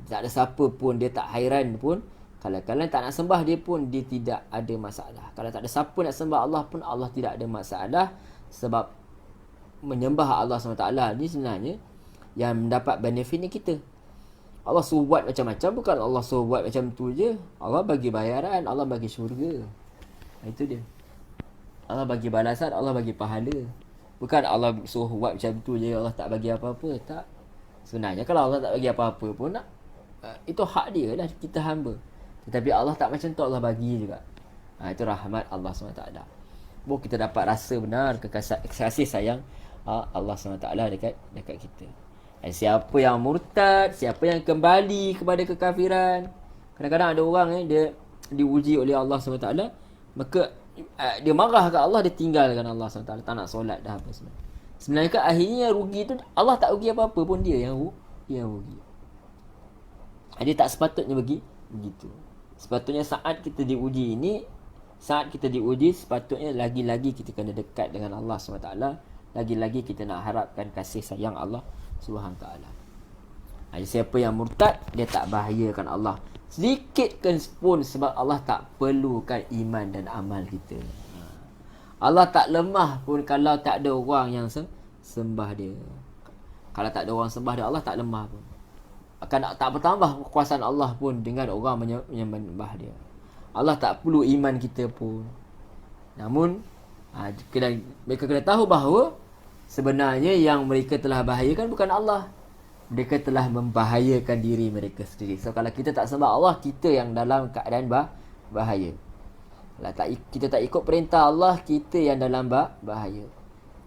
A: Tak ada siapa pun dia tak hairan pun. Kalau kalian tak nak sembah dia pun, dia tidak ada masalah. Kalau tak ada siapa nak sembah Allah pun, Allah tidak ada masalah. Sebab menyembah Allah SWT ni sebenarnya yang mendapat benefit ni kita. Allah suruh buat macam-macam, bukan Allah suruh buat macam tu je. Allah bagi bayaran, Allah bagi syurga. Itu dia. Allah bagi balasan, Allah bagi pahala. Bukan Allah suruh buat macam tu je, Allah tak bagi apa-apa. Tak. Sebenarnya kalau Allah tak bagi apa-apa pun nak, itu hak dia lah, kita hamba. Tetapi Allah tak macam tu, Allah bagi juga. Itu rahmat Allah SWT. Baru kita dapat rasa benar kasih sayang Allah SWT dekat kita. Dan siapa yang murtad, siapa yang kembali kepada kekafiran, kadang-kadang ada orang dia diuji oleh Allah SWT, maka dia marah kat Allah, dia tinggalkan Allah SWT, tak nak solat dah apa semua. Sebenarnya kan akhirnya rugi tu Allah tak rugi apa-apa pun, dia yang rugi. Dia tak sepatutnya begitu. Sepatutnya saat kita diuji ini, sepatutnya lagi-lagi kita kena dekat dengan Allah SWT. Lagi-lagi kita nak harapkan kasih sayang Allah Subhanahu Taala. Siapa yang murtad, dia tak bahayakan Allah sedikit pun, sebab Allah tak perlukan iman dan amal kita. Allah tak lemah pun kalau tak ada orang yang sembah dia. Kalau tak ada orang sembah dia, Allah tak lemah pun. Akan tak bertambah kekuasaan Allah pun dengan orang menyembah dia. Allah tak perlu iman kita pun. Namun mereka kena tahu bahawa sebenarnya yang mereka telah bahayakan bukan Allah. Mereka telah membahayakan diri mereka sendiri. So kalau kita tak sembah Allah, kita yang dalam keadaan bahaya. Kalau kita tak ikut perintah Allah, kita yang dalam bahaya.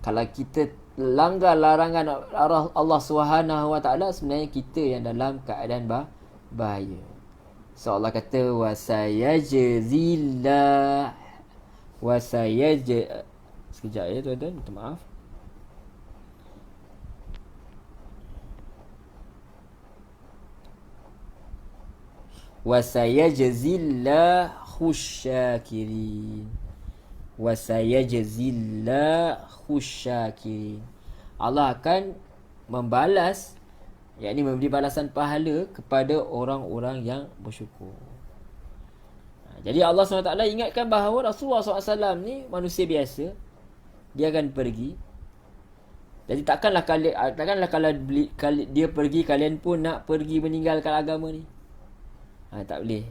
A: Kalau kita langgar larangan Allah Subhanahu Wa Taala, sebenarnya kita yang dalam keadaan bahaya. So Allah kata sekejap ya tuan-tuan, minta maaf. Wasayajzillahu syakirin. Allah akan membalas, yakni memberi balasan pahala kepada orang-orang yang bersyukur. Jadi Allah SWT ingatkan bahawa Rasulullah SAW ni manusia biasa. Dia akan pergi. Jadi takkanlah kalau dia pergi, kalian pun nak pergi meninggalkan agama ni. Tak boleh.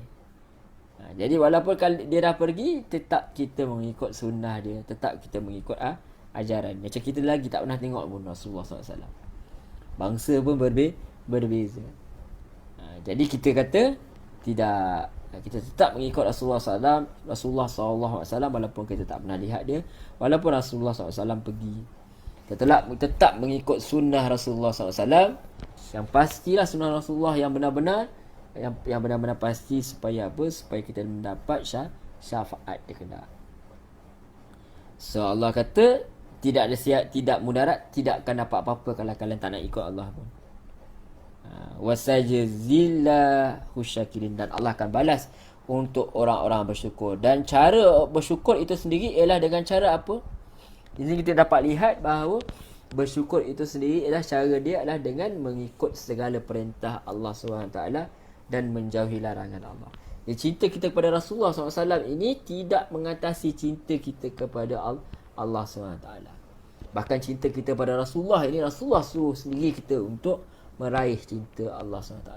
A: Jadi walaupun dia dah pergi, tetap kita mengikut sunnah dia, tetap kita mengikut ajaran. Macam kita lagi tak pernah tengok pun Rasulullah SAW. Bangsa pun berbeza. Jadi kita kata tidak, kita tetap mengikut Rasulullah SAW walaupun kita tak pernah lihat dia, walaupun Rasulullah SAW pergi. Kita tetap mengikut sunnah Rasulullah SAW. Yang pastilah sunnah Rasulullah yang benar-benar, yang benar-benar pasti, supaya apa? Supaya kita mendapat syafaat dia kena. So Allah kata tidak mudarat, tidak akan dapat apa-apa kalau kalian tak nak ikut Allah pun. Wasajzillahu syakirin, dan Allah akan balas untuk orang-orang bersyukur. Dan cara bersyukur itu sendiri ialah dengan cara apa? Di sini kita dapat lihat bahawa bersyukur itu sendiri ialah cara dia adalah dengan mengikut segala perintah Allah SWT dan menjauhi larangan Allah. Cinta kita kepada Rasulullah SAW ini tidak mengatasi cinta kita kepada Allah SWT. Bahkan cinta kita pada Rasulullah ini, Rasulullah suruh sendiri kita untuk meraih cinta Allah SWT.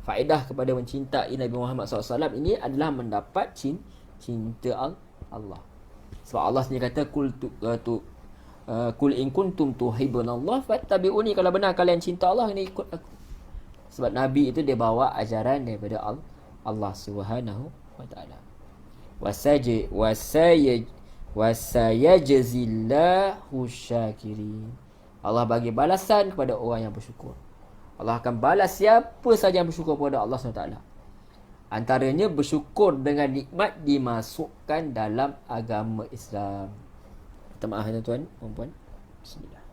A: Faedah kepada mencintai Nabi Muhammad SAW ini adalah mendapat cinta Allah. Sebab Allah sendiri kata, Kul in kuntum tuhibbunallah fattabi'uni. Kalau benar kalian cinta Allah, ini ikut aku. Sebab Nabi itu dia bawa ajaran daripada Allah Subhanahu Wa Taala. Wasayajzillahu syakirin. Allah bagi balasan kepada orang yang bersyukur. Allah akan balas siapa saja yang bersyukur kepada Allah SWT. Antaranya bersyukur dengan nikmat dimasukkan dalam agama Islam. Minta maaf tuan-tuan, puan-puan. Bismillah.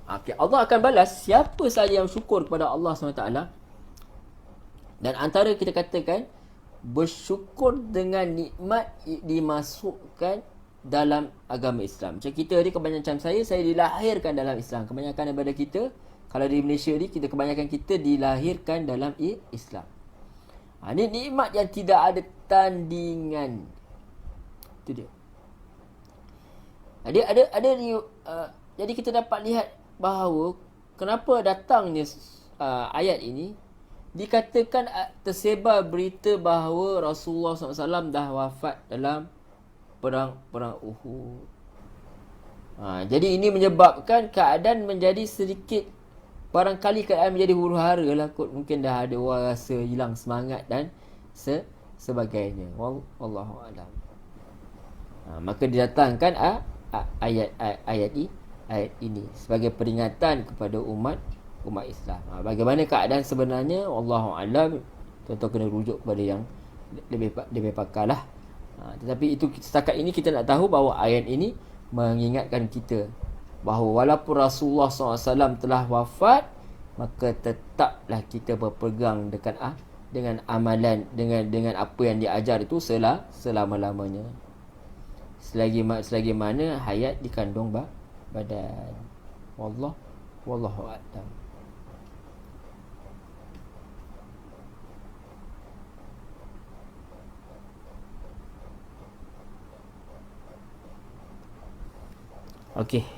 A: Okay, Allah akan balas siapa saja yang syukur kepada Allah SWT. Dan antara kita katakan, bersyukur dengan nikmat dimasukkan dalam agama Islam. Macam kita ni, kebanyakan saya dilahirkan dalam Islam. Kebanyakan daripada kita, kalau di Malaysia ni, kebanyakan kita dilahirkan dalam Islam. Ini nikmat yang tidak ada tandingan. Itu dia. Jadi kita dapat lihat bahawa kenapa datangnya ayat ini, dikatakan tersebar berita bahawa Rasulullah SAW dah wafat dalam perang Uhud. Jadi ini menyebabkan keadaan menjadi sedikit, barangkali keadaan menjadi huru-hara lah kot. Mungkin dah ada orang rasa hilang semangat dan sebagainya. Wallahu a'lam. Maka didatangkan ayat ini sebagai peringatan kepada umat Islam. Bagaimana keadaan sebenarnya, wallahu a'lam, tuan-tuan kena rujuk kepada yang lebih pakar lah. Tetapi itu setakat ini kita nak tahu bahawa ayat ini mengingatkan kita bahawa walaupun Rasulullah SAW telah wafat, maka tetaplah kita berpegang dengan amalan, dengan apa yang diajar itu selama-lamanya, selagi mana hayat dikandung badan. Wallahu a'lam. Okey,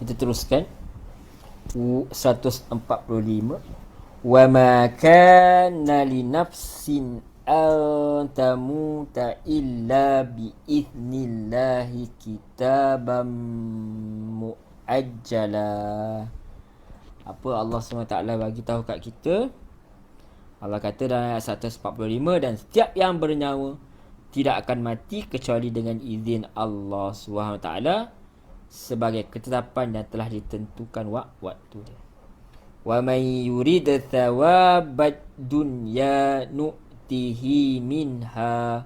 A: kita teruskan 145. Wa ma kana li nafsin an tamuta illa bi idnillahi kitaban muajjala. Apa Allah SWT bagi tahu kat kita? Allah kata dalam ayat 145, dan setiap yang bernyawa tidak akan mati kecuali dengan izin Allah SWT sebagai ketetapan yang telah ditentukan waktu dia. Wa man yurid thawabad dunya nu'tihi minha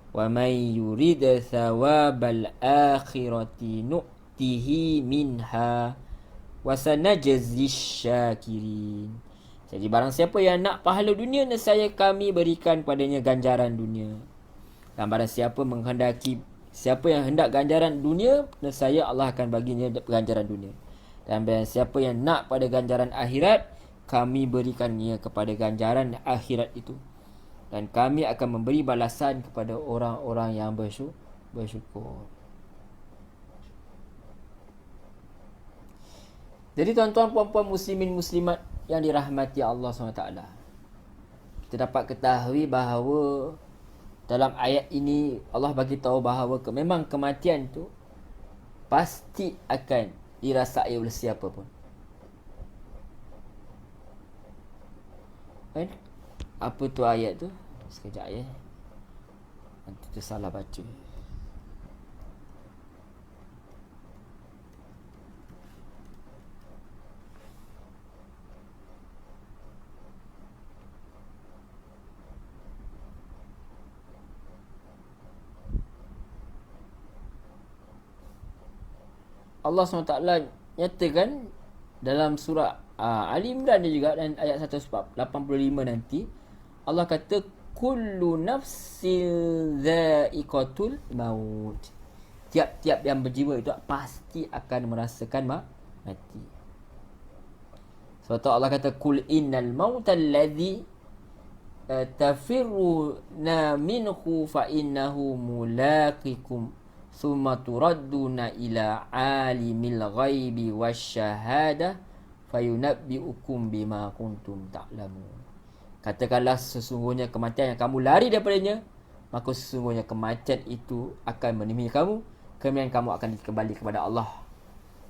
A: wa man yurid thawabal akhirati nu'tihi minha wa sanajzish syakirin. Jadi barang siapa yang nak pahala dunia, nescaya kami berikan padanya ganjaran dunia. Dan barang siapa yang hendak ganjaran dunia, nescaya Allah akan baginya ganjaran dunia. Dan barang siapa yang nak pada ganjaran akhirat, kami berikannya kepada ganjaran akhirat itu. Dan kami akan memberi balasan kepada orang-orang yang bersyukur. Jadi tuan-tuan, puan-puan, muslimin, muslimat yang dirahmati Allah SWT, kita dapat ketahui bahawa dalam ayat ini Allah bagi tahu bahawa memang kematian tu pasti akan dirasai oleh siapa pun. Kan? Apa tu ayat tu? Sekejap ya. Nanti tu salah baca. Allah SWT nyatakan dalam surah Ali Imran juga, dan ayat 185 nanti Allah kata kullu nafsin dha'iqatul maut. Tiap-tiap yang berjiwa itu pasti akan merasakan mati. Sebab tu Allah kata kul innal mautal ladzi tafirruna minhu fa innahu mulaqikum summa turadduna ila alimil ghaibi wasyahadah fayunabbiukum bima kuntum ta'lamun. Katakanlah sesungguhnya kematian yang kamu lari daripadanya, maka sesungguhnya kematian itu akan menemui kamu, kemudian kamu akan kembali kepada Allah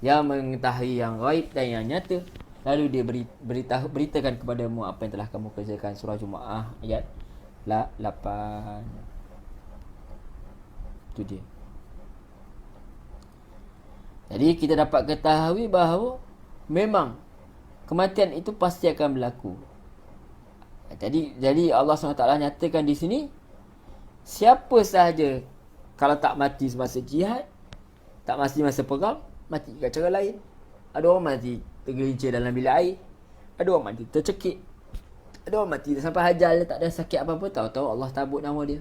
A: yang mengetahui yang ghaib dan yang nyata, lalu dia beritakan kepadamu apa yang telah kamu kerjakan. Surah Jumaah ayat 8. Itu dia. Jadi kita dapat ketahui bahawa memang kematian itu pasti akan berlaku. Jadi Allah SWT nyatakan di sini, siapa sahaja kalau tak mati semasa jihad, tak mati masa perang, mati dengan cara lain. Ada orang mati tergelincir dalam bilik air, ada orang mati tercekik, ada orang mati sampai hajal, tak ada sakit apa-apa, tahu-tahu Allah tabut nama dia.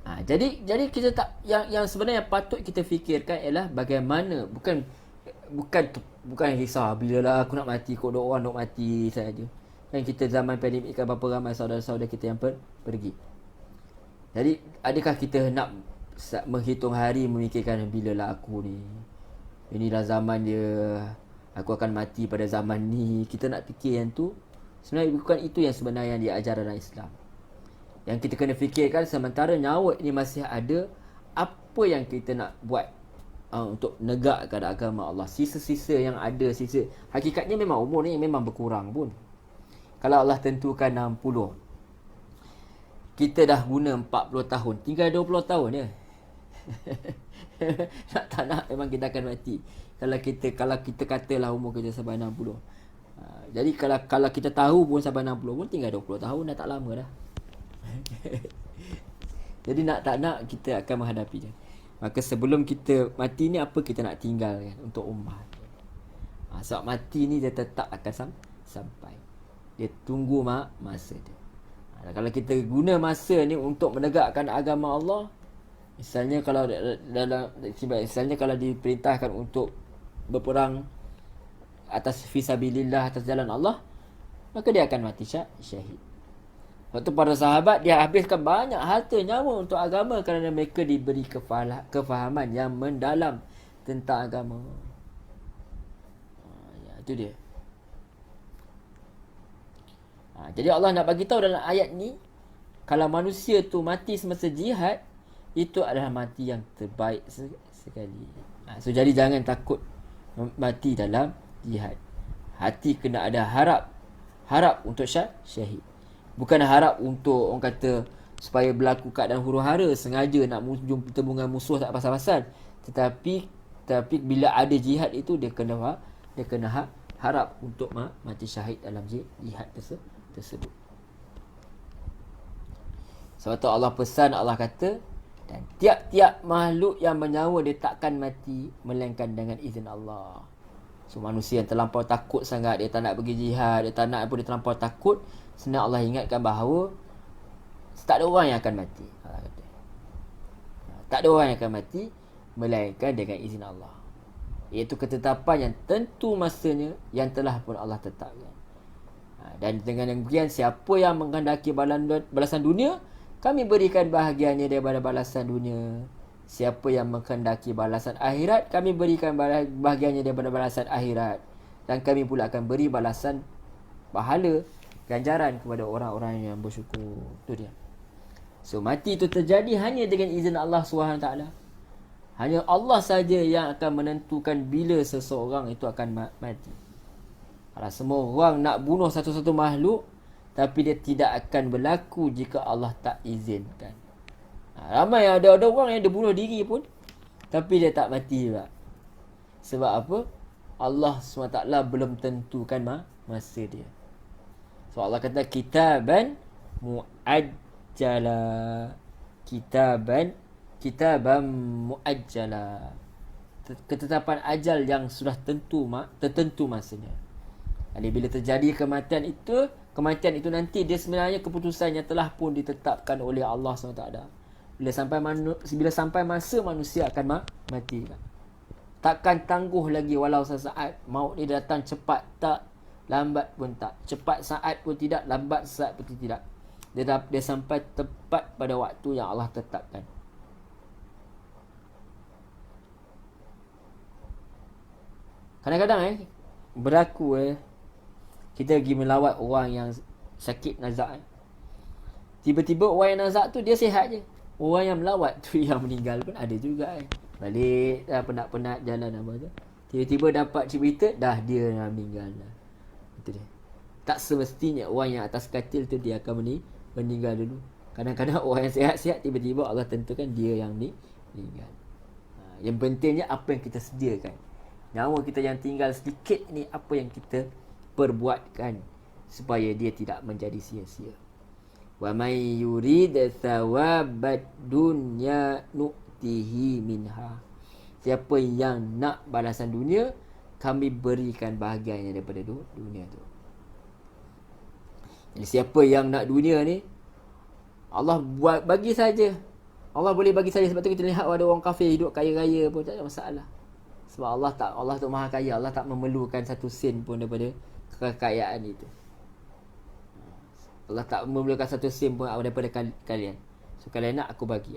A: Jadi kita tak, yang sebenarnya patut kita fikirkan ialah bagaimana, bukan risau bila lah aku nak mati, kok dua orang nak mati saja. Kan kita zaman pandemik kan berapa ramai saudara-saudara kita yang pergi. Jadi adakah kita nak menghitung hari, memikirkan bilalah aku ni, inilah zaman dia, aku akan mati pada zaman ni. Kita nak fikir yang tu, sebenarnya bukan itu yang sebenarnya yang diajar dalam Islam. Yang kita kena fikirkan sementara nyawa ini masih ada, apa yang kita nak buat untuk menegakkan agama Allah. Sisa-sisa yang ada, sisa. Hakikatnya memang umur ni memang berkurang pun. Kalau Allah tentukan 60, kita dah guna 40 tahun, tinggal 20 tahun je. Nak tak nak memang kita akan mati. Kalau kita katalah umur kita sampai 60. Jadi kalau kita tahu pun sampai 60 pun tinggal 20 tahun, dah tak lama dah. Jadi nak tak nak kita akan menghadapi dia. Maka sebelum kita mati ni, apa kita nak tinggalkan untuk umat. Sebab mati ni dia tetap akan sampai. Dia tunggu masa dia. Kalau kita guna masa ni untuk menegakkan agama Allah, misalnya kalau diperintahkan untuk berperang atas fisabilillah, atas jalan Allah, maka dia akan mati syahid. Waktu para sahabat, dia habiskan banyak harta nyawa untuk agama kerana mereka diberi kefahaman yang mendalam tentang agama. Itu dia. Jadi Allah nak bagi tahu dalam ayat ni, kalau manusia tu mati semasa jihad, itu adalah mati yang terbaik sekali. So jadi jangan takut mati dalam jihad. Hati kena ada harap untuk syahid. Bukan harap untuk orang kata supaya berlaku keadaan huru-hara, sengaja nak jumpa dengan musuh tak pasal-pasal. Tetapi bila ada jihad itu, dia kena harap untuk mati syahid dalam jihad tersebut. Sebab tu Allah pesan, Allah kata, dan tiap-tiap makhluk yang bernyawa dia takkan mati melainkan dengan izin Allah. So manusia yang terlampau takut sangat, dia tak nak pergi jihad, dia tak nak pun, dia terlampau takut, sebenarnya Allah ingatkan bahawa tak ada orang yang akan mati. Allah kata, tak ada orang yang akan mati melainkan dengan izin Allah. Iaitu ketetapan yang tentu masanya, yang telah pun Allah tetapkan. Dan dengan demikian, siapa yang menghendaki balasan dunia, kami berikan bahagiannya daripada balasan dunia. Siapa yang menghendaki balasan akhirat, kami berikan bahagiannya daripada balasan akhirat. Dan kami pula akan beri balasan pahala, ganjaran kepada orang-orang yang bersyukur. Itu dia. So mati itu terjadi hanya dengan izin Allah SWT. Hanya Allah saja yang akan menentukan bila seseorang itu akan mati. Kalau semua orang nak bunuh satu-satu makhluk, tapi dia tidak akan berlaku jika Allah tak izinkan. Ramai ada orang yang dia bunuh diri pun, tapi dia tak mati juga. Sebab apa? Allah SWT belum tentukan masa dia. So Allah kata kitaban muajjala. Kitaban muajjala. Ketetapan ajal yang sudah tertentu masanya. Jadi bila terjadi kematian itu nanti dia sebenarnya keputusan yang telah pun ditetapkan oleh Allah SWT. Bila sampai masa manusia akan mati. Takkan tangguh lagi walau sesaat. Maut ni datang cepat tak, lambat pun tak. Cepat saat pun tidak, lambat saat pun tidak. Dia sampai tepat pada waktu yang Allah tetapkan. Kadang-kadang berlaku kita pergi melawat orang yang sakit nazak. Tiba-tiba orang yang nazak tu dia sihat je. Orang yang melawat tu yang meninggal pun ada juga. Balik dah penat-penat jalan apa tu, tiba-tiba dapat cerita dah dia dah meninggal dah. Itu dia. Tak semestinya orang yang atas katil tu dia akan meninggal dulu. Kadang-kadang orang yang sihat-sihat tiba-tiba Allah tentukan dia yang meninggal. Yang pentingnya apa yang kita sediakan. Nyawa kita yang tinggal sedikit ni, apa yang kita perbuatkan supaya dia tidak menjadi sia-sia. Wa may yurid thawabad dunya nu'tihi minha. Siapa yang nak balasan dunia, kami berikan bahagiannya daripada dunia tu. Jadi siapa yang nak dunia ni, Allah buat bagi saja. Allah boleh bagi saja. Sebab tu kita lihat ada orang kafir hidup kaya-raya pun tak ada masalah. Sebab Allah tu maha kaya. Allah tak memerlukan satu sen pun daripada kekayaan itu. Allah tak memerlukan satu sen pun daripada kalian. So kalian nak, aku bagi.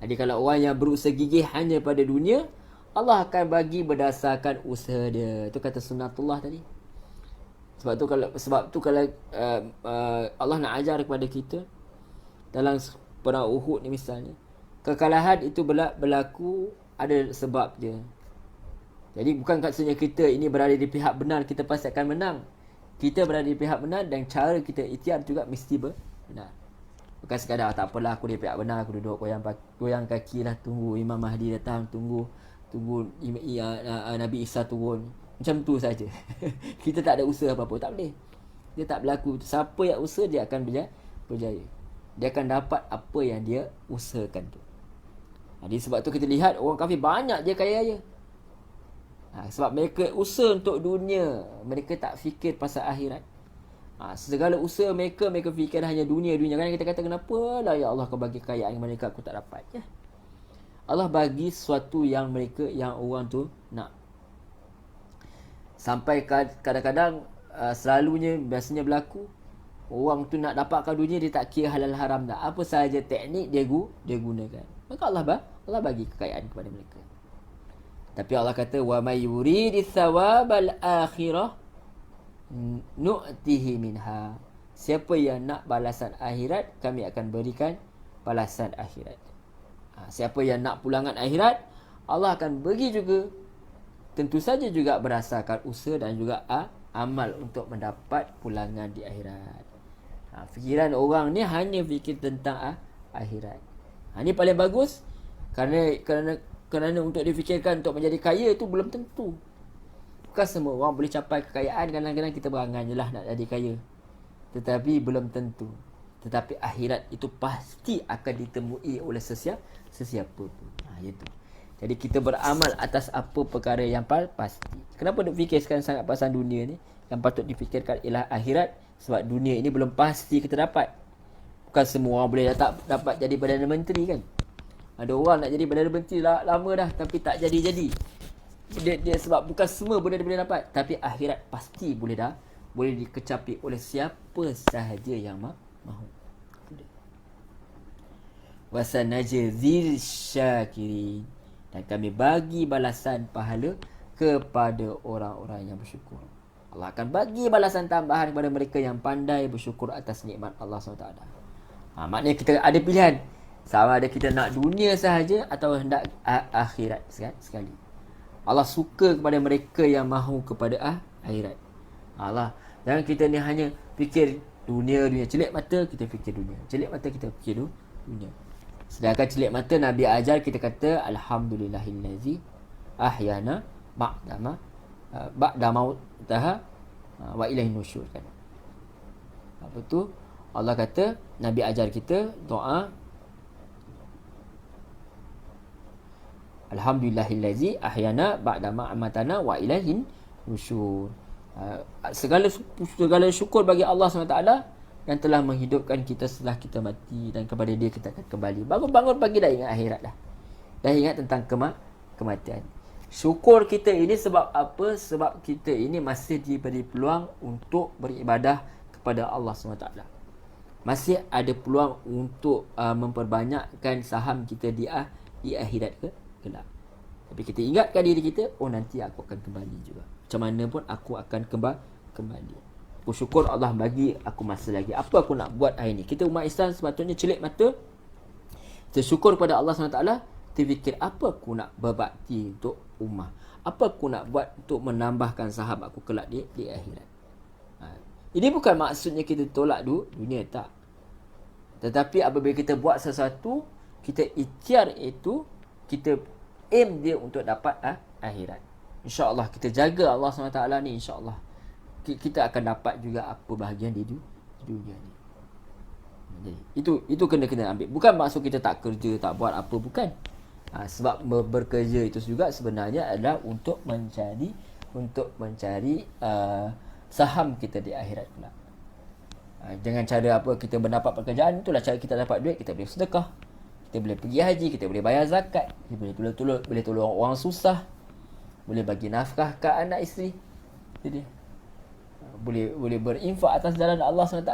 A: Jadi kalau orang yang berusaha gigih hanya pada dunia, Allah akan bagi berdasarkan usaha dia. Itu kata sunnatullah tadi. Sebab tu kalau Allah nak ajar kepada kita dalam perang Uhud ni misalnya, kekalahan itu berlaku ada sebab dia. Jadi bukan maksudnya kita ini berada di pihak benar, kita pasti akan menang. Kita berada di pihak benar dan cara kita ikhtiar juga mesti benar. Bukan sekadar tak apalah aku di pihak benar, aku duduk goyang kaki lah, tunggu Imam Mahdi datang, tunggu Nabi Isa turun. Macam tu saja. Kita tak ada usaha apa-apa, tak boleh. Dia tak berlaku. Siapa yang usaha dia akan berjaya. Dia akan dapat apa yang dia usahakan tu. Jadi sebab tu kita lihat orang kafir banyak je kaya raya. Sebab mereka usaha untuk dunia, mereka tak fikir pasal akhirat. Segala usaha mereka fikir hanya dunia. Kan kita kata, kenapa lah ya Allah kau bagi kekayaan mereka aku tak dapat. Ya. Allah bagi sesuatu yang orang tu nak. Sampai kadang-kadang selalunya biasanya berlaku, orang tu nak dapatkan dunia, dia tak kira halal haram dah. Apa sahaja teknik dia gunakan. Maka Allah bagi kekayaan kepada mereka. Tapi Allah kata, wa may yuridi thawabal akhirah nu'tihi minha. Siapa yang nak balasan akhirat, kami akan berikan balasan akhirat. Siapa yang nak pulangan akhirat, Allah akan bagi juga. Tentu saja juga berdasarkan usaha dan juga amal untuk mendapat pulangan di akhirat. Fikiran orang ni hanya fikir tentang akhirat. Ini paling bagus. Kerana untuk difikirkan untuk menjadi kaya itu belum tentu. Bukan semua orang boleh capai kekayaan. Kadang-kadang kita berangan je lah nak jadi kaya. Tetapi belum tentu. Tetapi akhirat itu pasti akan ditemui oleh sesiapa pun. Itu. Jadi kita beramal atas apa perkara yang pasti. Kenapa duk fikir sekarang sangat pasal dunia ni? Yang patut difikirkan ialah akhirat. Sebab dunia ini belum pasti kita dapat. Bukan semua orang boleh dapat jadi Perdana Menteri kan. Ada orang nak jadi Perdana Menteri lama dah tapi tak jadi. Dia sebab bukan semua boleh dapat. Tapi akhirat pasti boleh dikecapi oleh siapa sahaja yang mahu. Wasanajzil syakirin. Dan kami bagi balasan pahala kepada orang-orang yang bersyukur. Allah akan bagi balasan tambahan kepada mereka yang pandai bersyukur atas nikmat Allah SWT. Maknanya kita ada pilihan. Sama ada kita nak dunia sahaja atau hendak akhirat sekali. Allah suka kepada mereka yang mahu kepada akhirat. Allah. Jangan kita ni hanya fikir dunia. Celik mata kita fikir dunia. Celik mata kita fikir dunia. Sedangkan celik mata Nabi ajar kita kata alhamdulillahillazi ahyana ba'da mautaha wa ilaihin nusyur kan. Apa tu? Allah kata Nabi ajar kita doa alhamdulillahillazi ahyana ba'da ma'amatana wa ilaihin nusyur. Segala syukur bagi Allah SWT yang telah menghidupkan kita setelah kita mati, dan kepada dia kita akan kembali. Bangun-bangun pagi dah ingat akhirat dah. Dah ingat tentang kematian. Syukur kita ini sebab apa? Sebab kita ini masih diberi peluang untuk beribadah kepada Allah SWT. Masih ada peluang untuk memperbanyakkan saham kita di akhirat kelak. Tapi kita ingatkan diri kita, nanti aku akan kembali juga. Macam mana pun aku akan kembali. Aku syukur Allah bagi aku masa lagi. Apa aku nak buat hari ni? Kita umat Islam sepatutnya celik mata. Kita syukur kepada Allah SWT. Kita fikir apa aku nak berbakti untuk ummah. Apa aku nak buat untuk menambahkan sahab aku kelak di akhirat. Ini bukan maksudnya kita tolak dunia, tak. Tetapi apabila kita buat sesuatu, kita ikhtiar itu, kita aim dia untuk dapat akhirat. InsyaAllah kita jaga Allah SWT ni, insyaAllah kita akan dapat juga apa bahagian di dunia ni. Jadi itu kena ambil. Bukan maksud kita tak kerja, tak buat apa, bukan. Sebab bekerja itu juga sebenarnya adalah untuk mencari saham kita di akhirat pula. Dengan cara apa kita mendapat pekerjaan, itulah cara kita dapat duit. Kita boleh sedekah, kita boleh pergi haji, kita boleh bayar zakat, kita boleh tolong orang susah, boleh bagi nafkah ke anak isteri. Jadi boleh berinfak atas jalan Allah SWT.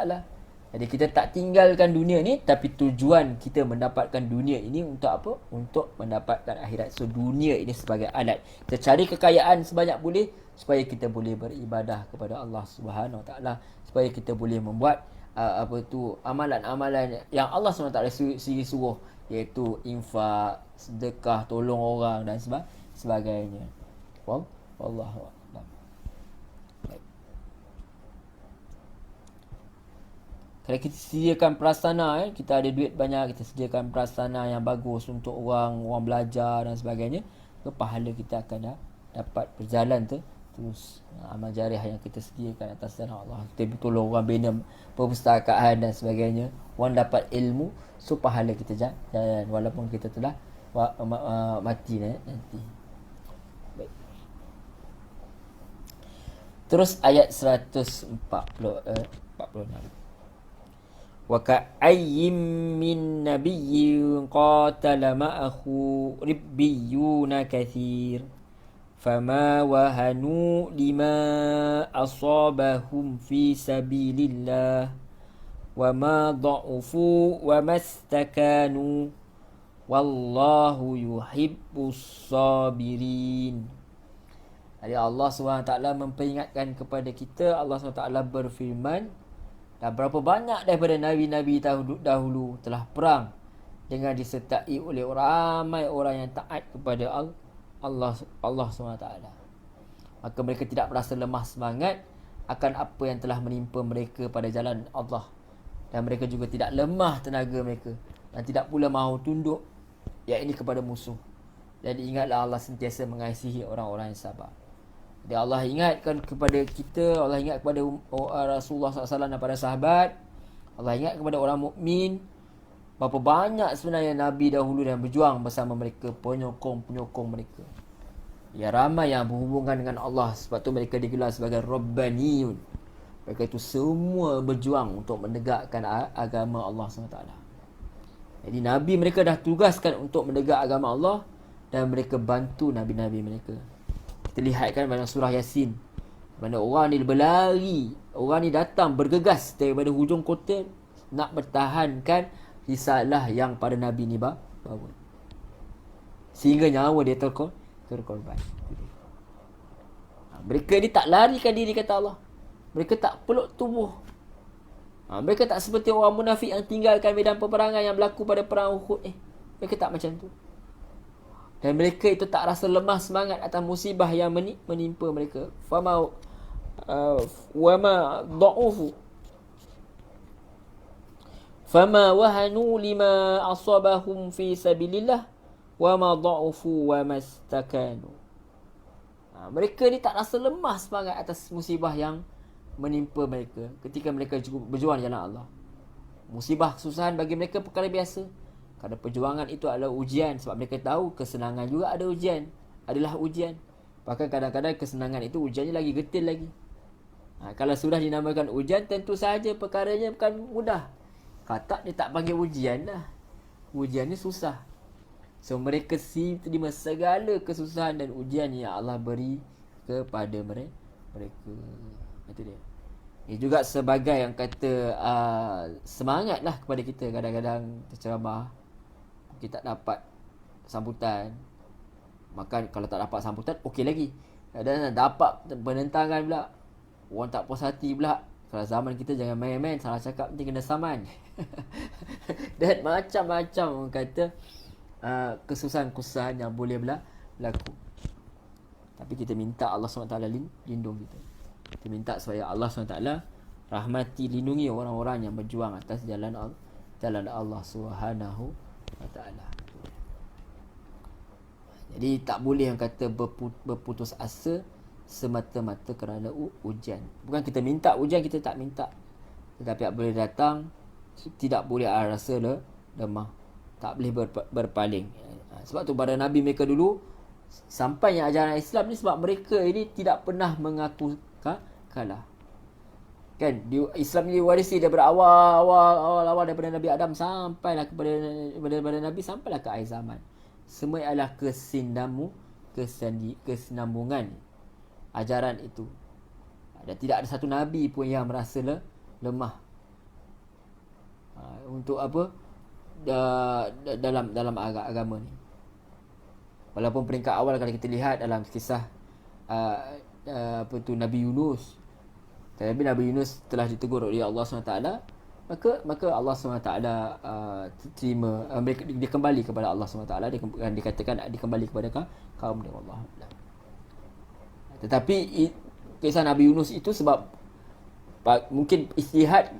A: Jadi kita tak tinggalkan dunia ni, tapi tujuan kita mendapatkan dunia ini untuk apa? Untuk mendapatkan akhirat. So dunia ini sebagai alat. Kita cari kekayaan sebanyak boleh supaya kita boleh beribadah kepada Allah Subhanahu Wa Taala, supaya kita boleh membuat amalan-amalan yang Allah SWT sendiri suruh, iaitu infak, sedekah, tolong orang dan sebagainya. Wallahu a'lam. Kalau kita sediakan prasarana, kita ada duit banyak, kita sediakan prasarana yang bagus untuk orang belajar dan sebagainya, pahala kita akan dapat berjalan terus. Amal jariah yang kita sediakan atas jalan Allah, kita tolong orang, bina perpustakaan dan sebagainya, orang dapat ilmu, so pahala kita jalan walaupun kita telah mati nanti. Baik. Terus ayat 146. Wa ka'ayyin min nabiyyin qatala ma'ahu ribbiyuna katsir fama wahanu lima asabahum fi sabilillah wa ma dha'ufu wa mastakanu wallahu yuhibbus sabirin. Jadi Allah SWT memperingatkan kepada kita. Allah SWT berfirman, dan berapa banyak daripada Nabi-Nabi dahulu telah perang dengan disertai oleh ramai orang yang taat kepada Allah SWT. Maka mereka tidak merasa lemah semangat akan apa yang telah menimpa mereka pada jalan Allah. Dan mereka juga tidak lemah tenaga mereka, dan tidak pula mahu tunduk, yakni kepada musuh. Jadi ingatlah Allah sentiasa mengasihi orang-orang yang sabar. Jadi Allah ingatkan kepada kita, Allah ingat kepada Rasulullah SAW dan para sahabat, Allah ingat kepada orang mukmin, berapa banyak sebenarnya Nabi dahulu yang berjuang bersama mereka, penyokong mereka. Ya, ramai yang berhubungan dengan Allah, sebab tu mereka digelar sebagai Rabbaniyun. Mereka itu semua berjuang untuk menegakkan agama Allah SWT. Jadi Nabi mereka dah tugaskan untuk menegak agama Allah, dan mereka bantu Nabi-Nabi mereka. Kita lihat kan dalam surah Yasin, mana orang ni berlari, orang ni datang bergegas daripada hujung kota nak bertahankan risalah yang para Nabi ni bawa, sehingga nyawa dia terkorban. Mereka ni tak larikan diri, kata Allah. Mereka tak peluk tubuh. Mereka tak seperti orang munafik yang tinggalkan medan peperangan yang berlaku pada perang Uhud. Mereka tak macam tu. Dan mereka itu tak rasa lemah semangat atas musibah yang menimpa mereka. Fama wama dha'ufu fama wahanu lima asabahum fi sabilillah wama dha'ufu wamastakanu. Mereka ni tak rasa lemah semangat atas musibah yang menimpa mereka ketika mereka berjuang di jalan Allah. Musibah, kesusahan bagi mereka perkara biasa. Kerana perjuangan itu adalah ujian, sebab mereka tahu kesenangan juga adalah ujian. Bahkan kadang-kadang kesenangan itu ujiannya lagi getil lagi. Kalau sudah dinamakan ujian, tentu saja perkaranya bukan mudah. Kata dia tak panggil ujian dah. Ujian ni susah. So mereka terima segala kesusahan dan ujian yang Allah beri kepada mereka. Itu dia. Ini juga sebagai yang kata semangatlah kepada kita. Kadang-kadang terceramah, kita tak dapat sambutan, maka kalau tak dapat sambutan, okey lagi. Dan dapat penentangan pula, orang tak puas hati pula. Kalau zaman kita jangan main-main, salah cakap nanti kena saman. Dan macam-macam orang kata kesusahan-kesusahan yang boleh berlaku. Tapi kita minta Allah SWT lindung kita. Kita minta supaya Allah SWT rahmati, lindungi orang-orang yang berjuang atas jalan Allah Subhanahu wa ta'ala. Jadi tak boleh yang kata berputus asa semata-mata kerana ujian. Bukan kita minta ujian, kita tak minta, tetapi apabila datang, tidak boleh rasa lemah, tak boleh berpaling. Sebab tu pada Nabi mereka dulu sampainya ajaran Islam ni, sebab mereka ini tidak pernah mengaku kalah. Kan Islam ni diwarisi daripada awal daripada Nabi Adam sampailah kepada Nabi, sampailah ke akhir zaman. Semua adalah kesinambungan ajaran itu. Dan tidak ada satu Nabi pun yang merasa lemah. Untuk apa? Dalam agama ni. Walaupun peringkat awal kalau kita lihat dalam kisah Nabi Yunus. Tapi Nabi Yunus telah ditegur oleh Allah SWT, maka Allah SWT terima, dia kembali kepada Allah SWT, dan dikatakan dikembali kepada kaum dia. Allah. Tetapi kisah Nabi Yunus itu sebab mungkin istihad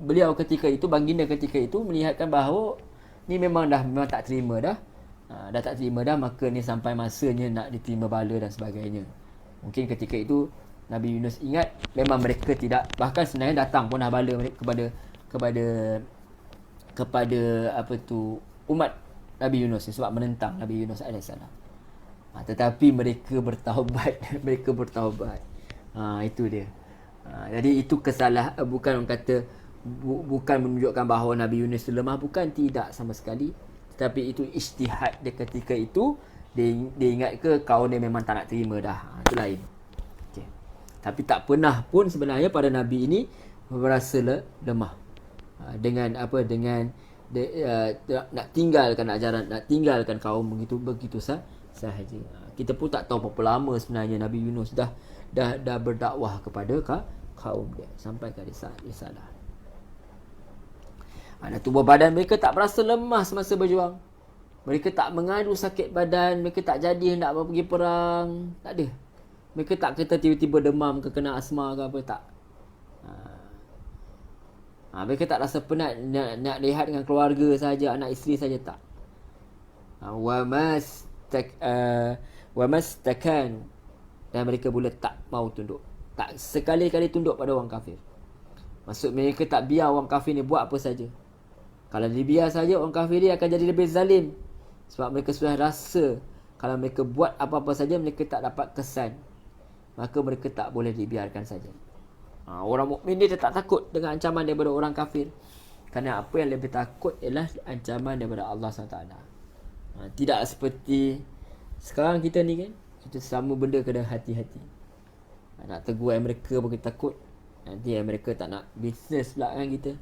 A: beliau ketika itu, baginda ketika itu melihatkan bahawa ni memang tak terima dah. Dah tak terima dah, maka ni sampai masanya nak diterima bala dan sebagainya. Mungkin ketika itu Nabi Yunus ingat memang mereka tidak, bahkan sebenarnya datang pun dah bala kepada umat Nabi Yunus sebab menentang Nabi Yunus AS. Tetapi mereka bertaubat. Itu dia. Jadi itu kesalahan, bukan orang kata bukan menunjukkan bahawa Nabi Yunus itu lemah, bukan, tidak sama sekali. Tetapi itu ijtihad dia ketika itu, dia ingat ke kaum dia memang tak nak terima dah. Itu lain. Okay. Tapi tak pernah pun sebenarnya pada Nabi ini merasa lemah. Dengan nak tinggalkan ajaran, nak tinggalkan kaum begitu sahaja. Kita pun tak tahu berapa lama sebenarnya Nabi Yunus dah berdakwah kepada kaum dia sampai ke risalah. Tubuh badan mereka tak berasa lemah semasa berjuang. Mereka tak mengadu sakit badan, mereka tak jadi hendak pergi perang, tak ada. Mereka tak kata tiba-tiba demam ke kena asma ke apa, tak. Mereka tak rasa penat nak lihat dengan keluarga saja, anak isteri saja, tak. Wa mastakan, dan mereka boleh tak mau tunduk. Tak sekali-kali tunduk pada orang kafir. Maksud mereka tak biar orang kafir ni buat apa saja. Kalau dibiar saja, orang kafir dia akan jadi lebih zalim. Sebab mereka sudah rasa kalau mereka buat apa-apa saja mereka tak dapat kesan, maka mereka tak boleh dibiarkan saja. Orang mukmin dia tak takut dengan ancaman daripada orang kafir. Kerana apa yang lebih takut ialah ancaman daripada Allah SWT. Tidak seperti sekarang kita ni kan, kita sama benda kena hati-hati. Nak tegur mereka pun kita takut. Nanti mereka tak nak bisnes pula dengan kita.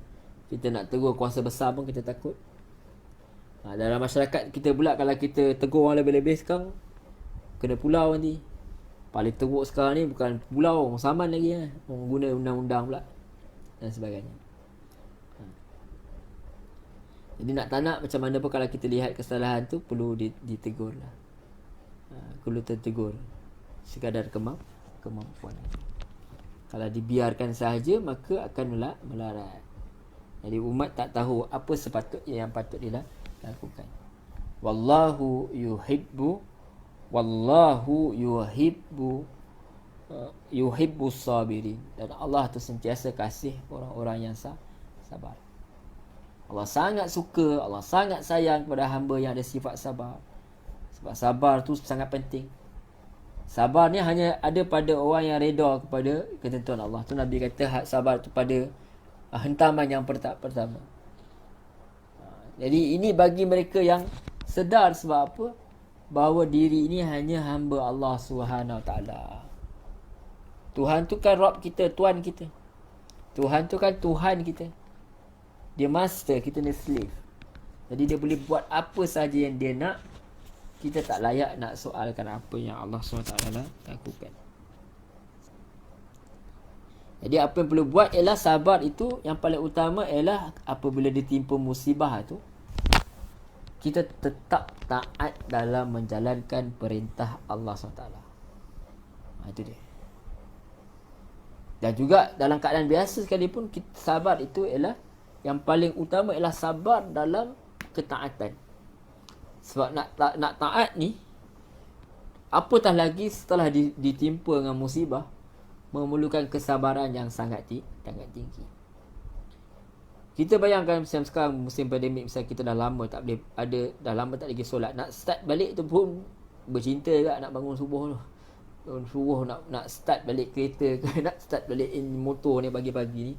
A: Kita nak tegur kuasa besar pun kita takut. Dalam masyarakat kita pula, kalau kita tegur orang lebih-lebih sekarang, kena pulau nanti. Paling teruk sekarang ni bukan pulau, orang saman lagi lah. Orang guna undang-undang pula dan sebagainya. Jadi nak tak nak macam mana pun, kalau kita lihat kesalahan tu, perlu ditegur lah. Perlu tertegur sekadar kemampuan. Kalau dibiarkan sahaja, maka akan melarat. Jadi umat tak tahu apa sepatutnya yang patut dia lakukan. Wallahu yuhibbu sabirin. Dan Allah tu sentiasa kasih orang-orang yang sabar. Allah sangat suka, Allah sangat sayang kepada hamba yang ada sifat sabar. Sebab sabar tu sangat penting. Sabar ni hanya ada pada orang yang reda kepada ketentuan Allah. Tu Nabi kata sabar tu pada hentaman yang pertama. Jadi ini bagi mereka yang sedar sebab apa? Bahawa diri ini hanya hamba Allah SWT. Tuhan tu kan Rabb kita, Tuhan kita. Tuhan tu kan Tuhan kita. Dia master, kita ni slave. Jadi dia boleh buat apa saja yang dia nak. Kita tak layak nak soalkan apa yang Allah SWT lakukan. Jadi apa yang perlu buat ialah sabar itu, yang paling utama ialah apabila ditimpa musibah tu, kita tetap taat dalam menjalankan perintah Allah SWT. Itu dia. Dan juga dalam keadaan biasa sekalipun, sabar itu ialah yang paling utama, ialah sabar dalam ketaatan. Sebab nak taat ni, apatah lagi setelah ditimpa dengan musibah, memerlukan kesabaran yang sangat tinggi. Kita bayangkan macam sekarang musim pandemik, misalnya kita dah lama tak lagi solat, nak start balik tu pun bercinta juga nak bangun subuh tu. Bangun subuh nak start balik kereta ke, nak start balik motor ni pagi-pagi ni.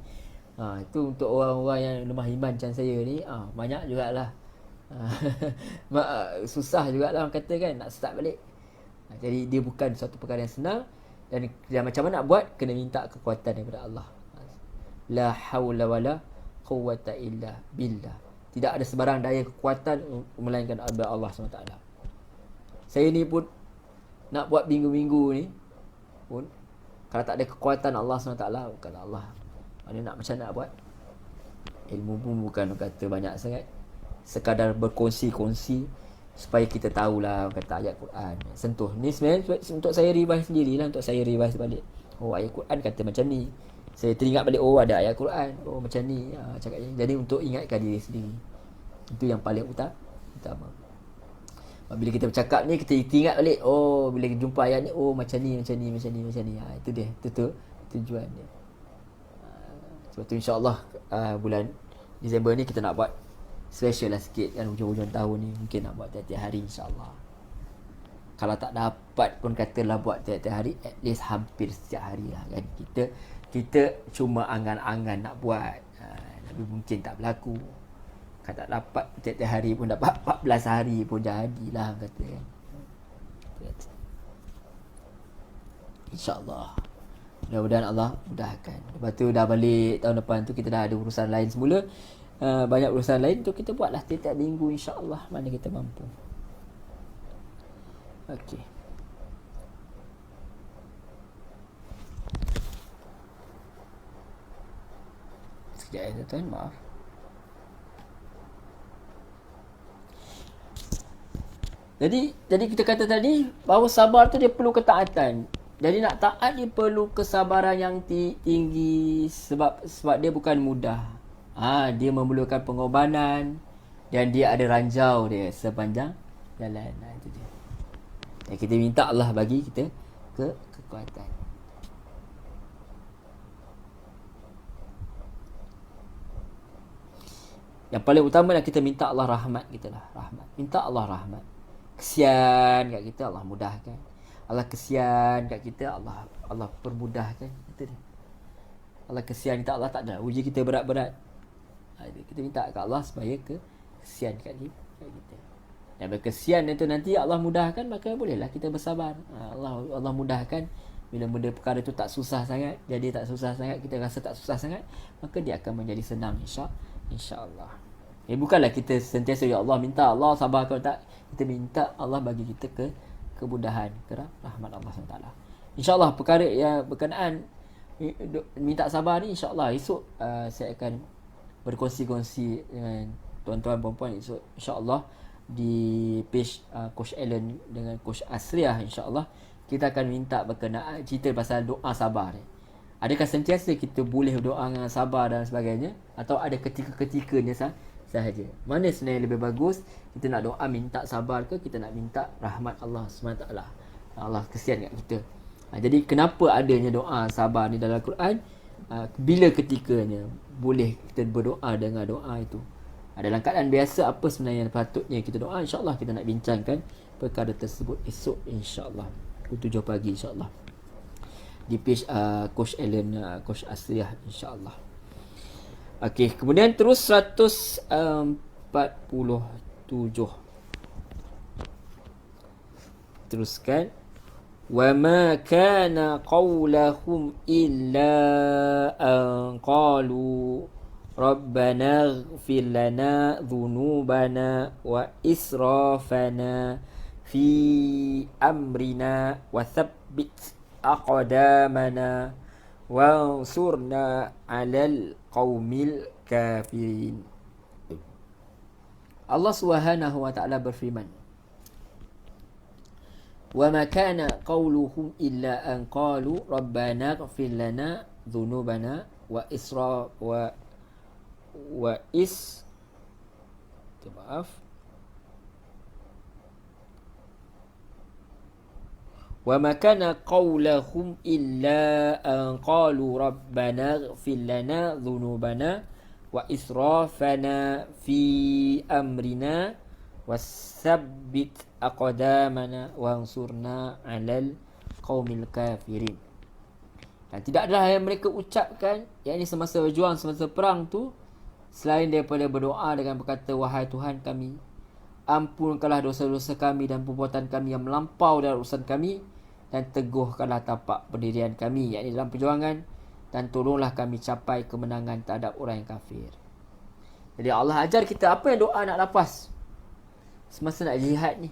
A: Itu untuk orang-orang yang lemah iman macam saya ni, banyak jugalah. Susah jugalah orang kata kan nak start balik. Jadi dia bukan suatu perkara yang senang. Dan macam mana nak buat? Kena minta kekuatan daripada Allah. La hawla wala quwwata illa billah. Tidak ada sebarang daya kekuatan melainkan daripada Allah SWT. Saya ni pun nak buat minggu-minggu ni pun, kalau tak ada kekuatan Allah SWT, bukan Allah, mana nak macam nak buat. Ilmu pun bukan kata banyak sangat, sekadar berkongsi-kongsi supaya kita tahulah kata ayat Quran. Sentuh ni sebenarnya untuk saya revise sendirilah, untuk saya revise balik. Oh, ayat Quran kata macam ni, saya teringat balik, oh ada ayat Quran, oh macam ni cakap ni. Jadi untuk ingatkan diri sendiri, itu yang paling utama. Bila kita bercakap ni, kita ingat balik, oh bila jumpa ayat ni, oh macam ni. Itu dia, itu tujuan dia. Sebab tu insyaAllah bulan Disember ni kita nak buat special lah sikit kan, hujung-hujung tahun ni mungkin nak buat tiap-tiap hari insyaAllah. Kalau tak dapat pun katalah buat tiap-tiap hari, at least hampir setiap hari lah kan. Kita cuma angan-angan nak buat, tapi mungkin tak berlaku. Kalau tak dapat tiap-tiap hari pun dapat 14 hari pun jadilah kata kan. InsyaAllah, mudah-mudahan Allah mudahkan. Lepas tu dah balik tahun depan tu, kita dah ada urusan lain semula. Banyak urusan lain tu kita buatlah tiap-tiap minggu insyaAllah, mana kita mampu. Okey. Sekejap tuan, maaf. Jadi kita kata tadi bahawa sabar tu dia perlu ketaatan. Jadi nak taat dia perlu kesabaran yang tinggi, sebab dia bukan mudah. Dia memerlukan pengorbanan dan dia ada ranjau dia sepanjang jalan. Itu dia. Dan kita minta Allah bagi kita kekuatan. Yang paling utama adalah kita minta Allah rahmat kita lah. Rahmat. Minta Allah rahmat. Kesian kat kita, Allah mudahkan. Allah kesian kat kita, Allah permudahkan. Itu dia. Allah kesian kita, Allah tak ada uji kita berat-berat. Kita minta kat Allah supaya kesian kat kita. Dan berkesian itu nanti Allah mudahkan, maka bolehlah kita bersabar. Allah mudahkan. Bila benda perkara itu tak susah sangat, jadi tak susah sangat, kita rasa tak susah sangat, maka dia akan menjadi senang insya-Allah. Bukanlah kita sentiasa ya Allah minta Allah sabar, kalau tak kita minta Allah bagi kita kemudahan, rahmat Allah SWT. InsyaAllah perkara yang berkenaan minta sabar ni, insyaAllah esok saya akan berkongsi-kongsi dengan tuan-tuan puan-puan esok insyaAllah di page Coach Allen dengan Coach Asriah. InsyaAllah kita akan minta berkenaan cerita pasal doa sabar ni. Adakah sentiasa kita boleh doa dengan sabar dan sebagainya, atau ada ketika-ketikanya sahaja? Mana sebenarnya lebih bagus, kita nak doa minta sabar ke kita nak minta rahmat Allah SWT? Allah kesian kat kita. Jadi kenapa adanya doa sabar ni dalam Quran? Bila ketikanya boleh kita berdoa dengan doa itu? Dalam keadaan biasa apa sebenarnya yang patutnya kita doa? InsyaAllah kita nak bincangkan perkara tersebut esok insyaAllah pukul 7 pagi insyaAllah di page Coach Allen, Coach Asriah insyaAllah. Okey, kemudian terus 147. Teruskan. Wa ma kana qawlahum illa an qalu rabbana ighfir lana dhunubana wa israfana fi amrina wa thabbit aqdamana wansurna 'alal qaumil kafirin. Allah Subhanahu wa taala berfirman, wa ma kana qawluhum illa an qalu rabbana ighfir lana dhunubana wa wa ma kana qawluhum illa an qalu rabbana ighfir lana dhunubana wa israfana fi amrina wasabbit aqdamana wansurna 'alal qaumil kafirin. Dan tidak adalah yang mereka ucapkan, yakni semasa berjuang, semasa perang tu, selain daripada berdoa dengan berkata, wahai Tuhan kami, ampunkanlah dosa-dosa kami dan perbuatan kami yang melampau dalam urusan kami, dan teguhkanlah tapak pendirian kami, yakni dalam perjuangan, dan tolonglah kami capai kemenangan terhadap orang yang kafir. Jadi Allah ajar kita apa yang doa nak lafaz semasa nak jihad ni.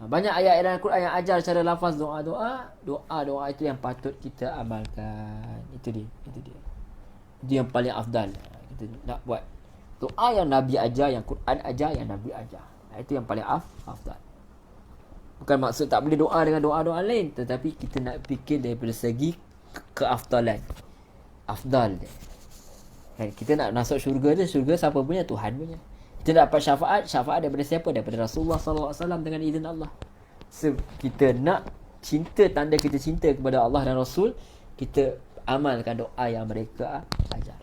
A: Banyak ayat dalam Al-Quran yang ajar cara lafaz doa itu yang patut kita amalkan. Itu dia. Itu yang paling afdal. Kita nak buat doa yang Nabi ajar, yang Quran ajar, yang Nabi ajar. Itu yang paling afdal. Bukan maksud tak boleh doa dengan doa-doa lain, tetapi kita nak fikir daripada segi keafdalan. Afdal dia. Kan kita nak masuk syurga dia, syurga siapa punya? Tuhan punya. Kita nak dapat syafaat daripada siapa? Daripada Rasulullah SAW dengan izin Allah. So, kita nak cinta, tanda kita cinta kepada Allah dan Rasul, kita amalkan doa yang mereka ajar.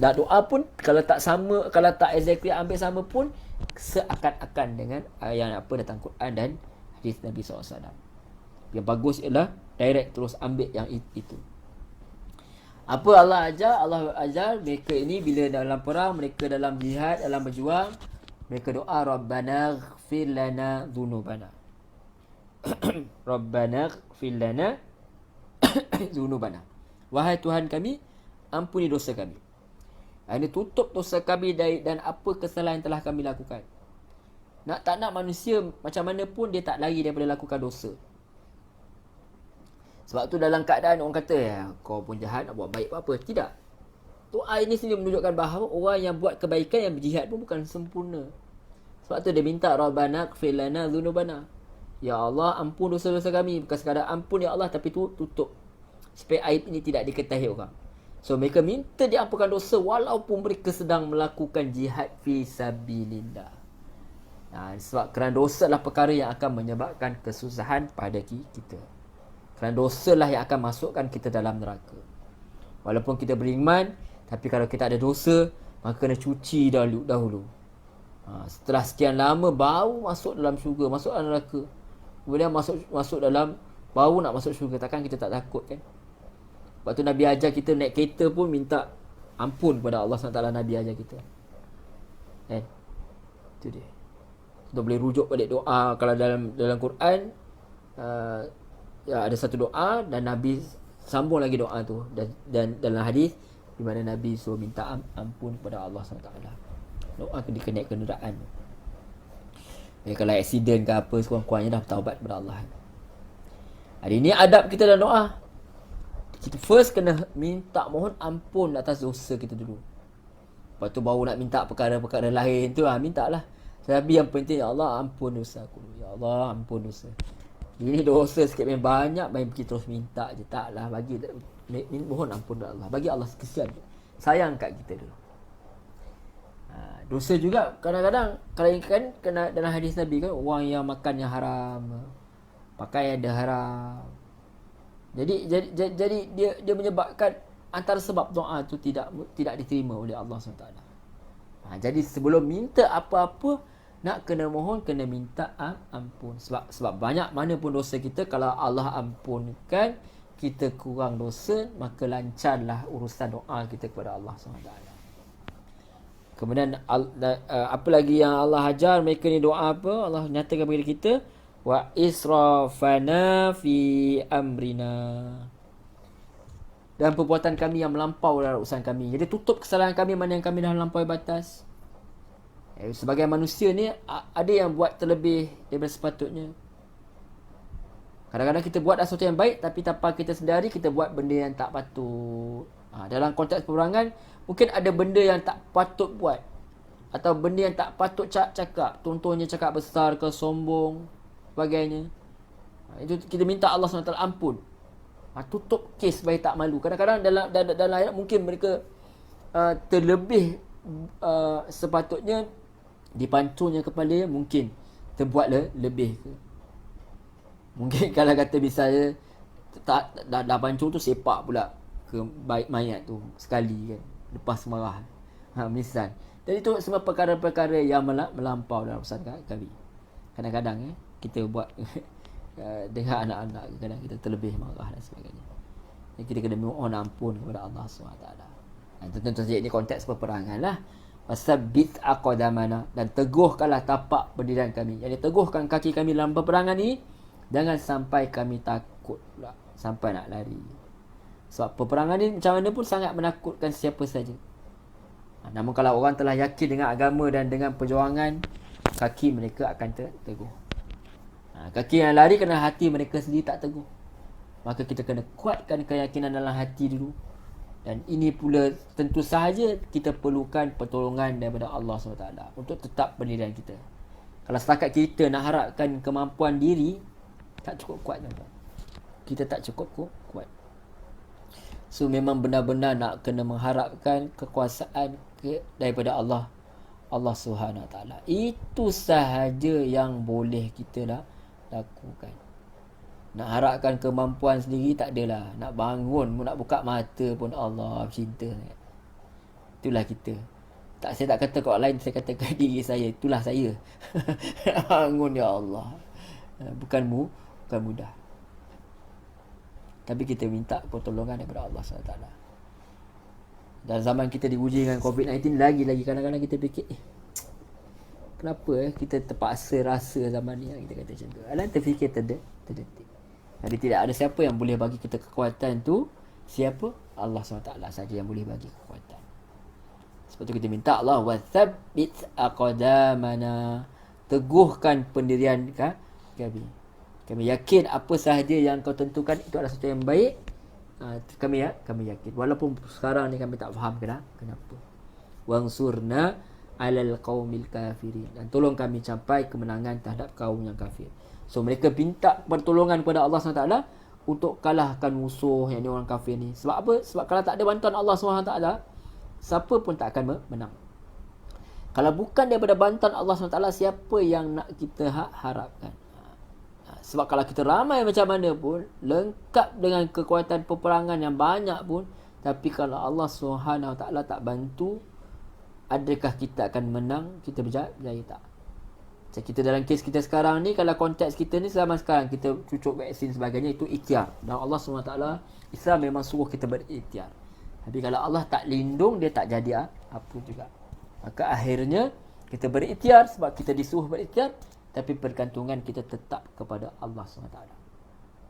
A: Nak doa pun kalau tak sama, kalau tak exactly ambil sama pun, seakan-akan dengan yang apa datang Quran dan hadis Nabi SAW. Yang bagus ialah direct terus ambil yang itu. Apa Allah ajar? Allah ajar mereka ini bila dalam perang, mereka dalam jihad, dalam berjuang, mereka doa Rabbana ighfir lana dhunubana. Rabbana ighfir lana dhunubana. Wahai Tuhan kami, ampuni dosa kami. Ini tutup dosa kami dan apa kesalahan yang telah kami lakukan. Tak nak manusia macam mana pun dia tak lari daripada lakukan dosa. Sebab tu dalam keadaan orang kata, kau pun jahat nak buat baik apa. Tidak. Doa ini sendiri menunjukkan bahawa orang yang buat kebaikan, yang berjihad pun bukan sempurna. Sebab tu dia minta Rabbana ighfir lana dhunubana. Ya Allah, ampun dosa-dosa kami. Bukan sekadar ampun ya Allah, tapi tutup supaya aib ini tidak diketahui orang. So mereka minta diampunkan dosa walaupun mereka sedang melakukan jihad fi sabilillah. Sebab kerana dosa adalah perkara yang akan menyebabkan kesusahan pada kita. Kerana dosa lah yang akan masukkan kita dalam neraka. Walaupun kita beriman, tapi kalau kita ada dosa, maka kena cuci dahulu. Setelah sekian lama baru masuk dalam syurga, masuk dalam neraka. Kemudian masuk dalam, baru nak masuk syurga. Takkan kita tak takut kan? Sebab tu Nabi ajar kita naik kereta pun minta ampun kepada Allah SWT. Nabi ajar kita. Itu dia. Kita boleh rujuk balik doa. Kalau dalam Quran, ada satu doa dan Nabi sambung lagi doa tu, dan dalam hadis di mana Nabi suruh minta ampun kepada Allah SWT. Doa kena kenderaan. Kalau aksiden ke apa, sekurang-kurangnya dah bertaubat kepada Allah. Hari ni adab kita dalam doa, kita first kena minta mohon ampun atas dosa kita dulu. Lepas tu baru nak minta perkara-perkara lain tu, mintalah. Tapi yang penting, ya Allah ampun dosa aku. Ya Allah ampun dosa. Ini dosa sikit main banyak, main pergi terus minta je. Taklah, bagi mohon ampun kepada Allah. Bagi Allah kesian. Sayang kat kita dulu. Dosa juga kadang-kadang, kalau kan kena dalam hadis Nabi kan, orang yang makan yang haram, pakai yang haram. Jadi dia menyebabkan antara sebab doa tu tidak diterima oleh Allah SWT. Jadi sebelum minta apa-apa, nak kena mohon, kena minta ampun. Sebab banyak mana pun dosa kita, kalau Allah ampunkan, kita kurang dosa, maka lancarlah urusan doa kita kepada Allah SWT. Kemudian apa lagi yang Allah ajar mereka ni doa apa? Allah nyatakan kepada kita, wa israfana fi amrina, dan perbuatan kami yang melampau dalam urusan kami. Jadi tutup kesalahan kami mana yang kami dah melampaui batas. Sebagai manusia ni, ada yang buat terlebih daripada sepatutnya. Kadang-kadang kita buat sesuatu yang baik, tapi tanpa kita sedari, kita buat benda yang tak patut. Dalam konteks peperangan, mungkin ada benda yang tak patut buat, atau benda yang tak patut cakap. Contohnya cakap besar ke, sombong, sebagainya. Itu kita minta Allah SWT ampun. Tutup kes supaya tak malu. Kadang-kadang dalam ayat mungkin mereka terlebih sepatutnya dipancurnya kepala, mungkin terbuat lebih ke. Mungkin kalau kata misalnya dah pancur tu, sepak pula ke baik mayat tu sekali kan, lepas marah. Misal. Jadi itu semua perkara-perkara yang melampau dalam urusan kami. Kadang-kadang kita buat dengan anak-anak, kadang kita terlebih marah dan sebagainya. Jadi kita kena mohon ampun kepada Allah SWT. Tentu saja ini konteks peperangan lah. Wasabbit aqdamana, dan teguhkanlah tapak berdirian kami. Jadi teguhkan kaki kami dalam peperangan ni, jangan sampai kami takut pula, sampai nak lari. Sebab peperangan ni macam mana pun sangat menakutkan siapa saja. Namun kalau orang telah yakin dengan agama dan dengan perjuangan, kaki mereka akan teguh. Kaki yang lari kerana hati mereka sendiri tak teguh. Maka kita kena kuatkan keyakinan dalam hati dulu. Dan ini pula tentu sahaja kita perlukan pertolongan daripada Allah SWT untuk tetap pendirian kita. Kalau setakat kita nak harapkan kemampuan diri, tak cukup kuat. Kita tak cukup kuat. So memang benar-benar nak kena mengharapkan kekuasaan daripada Allah SWT. Itu sahaja yang boleh kita lakukan. Nak harapkan kemampuan sendiri tak adalah. Nak bangun pun, nak buka mata pun Allah cinta. Itulah kita. Saya tak kata kat orang lain, saya kata kat diri saya. Itulah saya. Bangun ya Allah. Bukan mudah. Tapi kita minta pertolongan daripada Allah SWT. Dan zaman kita diuji dengan COVID-19, lagi-lagi kadang-kadang kita fikir, kenapa kita terpaksa rasa zaman ni, kita kata macam tu. Alang terfikir terdetik. Jadi tidak ada siapa yang boleh bagi kita kekuatan tu. Siapa? Allah SWT saja yang boleh bagi kekuatan. Sebab tu kita minta Allah, wa thabbit aqdamana, teguhkan pendirian kami. Kami yakin apa sahaja yang kau tentukan itu adalah sesuatu yang baik. Kami yakin. Walaupun sekarang ni kami tak faham kenapa. Wansurna alal qaumil kafirin, dan tolong kami capai kemenangan terhadap kaum yang kafir. So mereka minta pertolongan kepada Allah SWT untuk kalahkan musuh yang ni orang kafir ni. Sebab apa? Sebab kalau tak ada bantuan Allah SWT, siapa pun tak akan menang. Kalau bukan daripada bantuan Allah SWT, siapa yang nak kita harapkan? Sebab kalau kita ramai macam mana pun, lengkap dengan kekuatan peperangan yang banyak pun, tapi kalau Allah SWT tak bantu, adakah kita akan menang? Kita berjaya tak? Macam kita dalam kes kita sekarang ni, kalau konteks kita ni zaman sekarang, kita cucuk vaksin sebagainya, itu ikhtiar. Dan Allah SWT, Islam memang suruh kita berikhtiar. Tapi kalau Allah tak lindung, dia tak jadi apa juga. Maka akhirnya kita berikhtiar sebab kita disuruh berikhtiar, tapi pergantungan kita tetap kepada Allah SWT.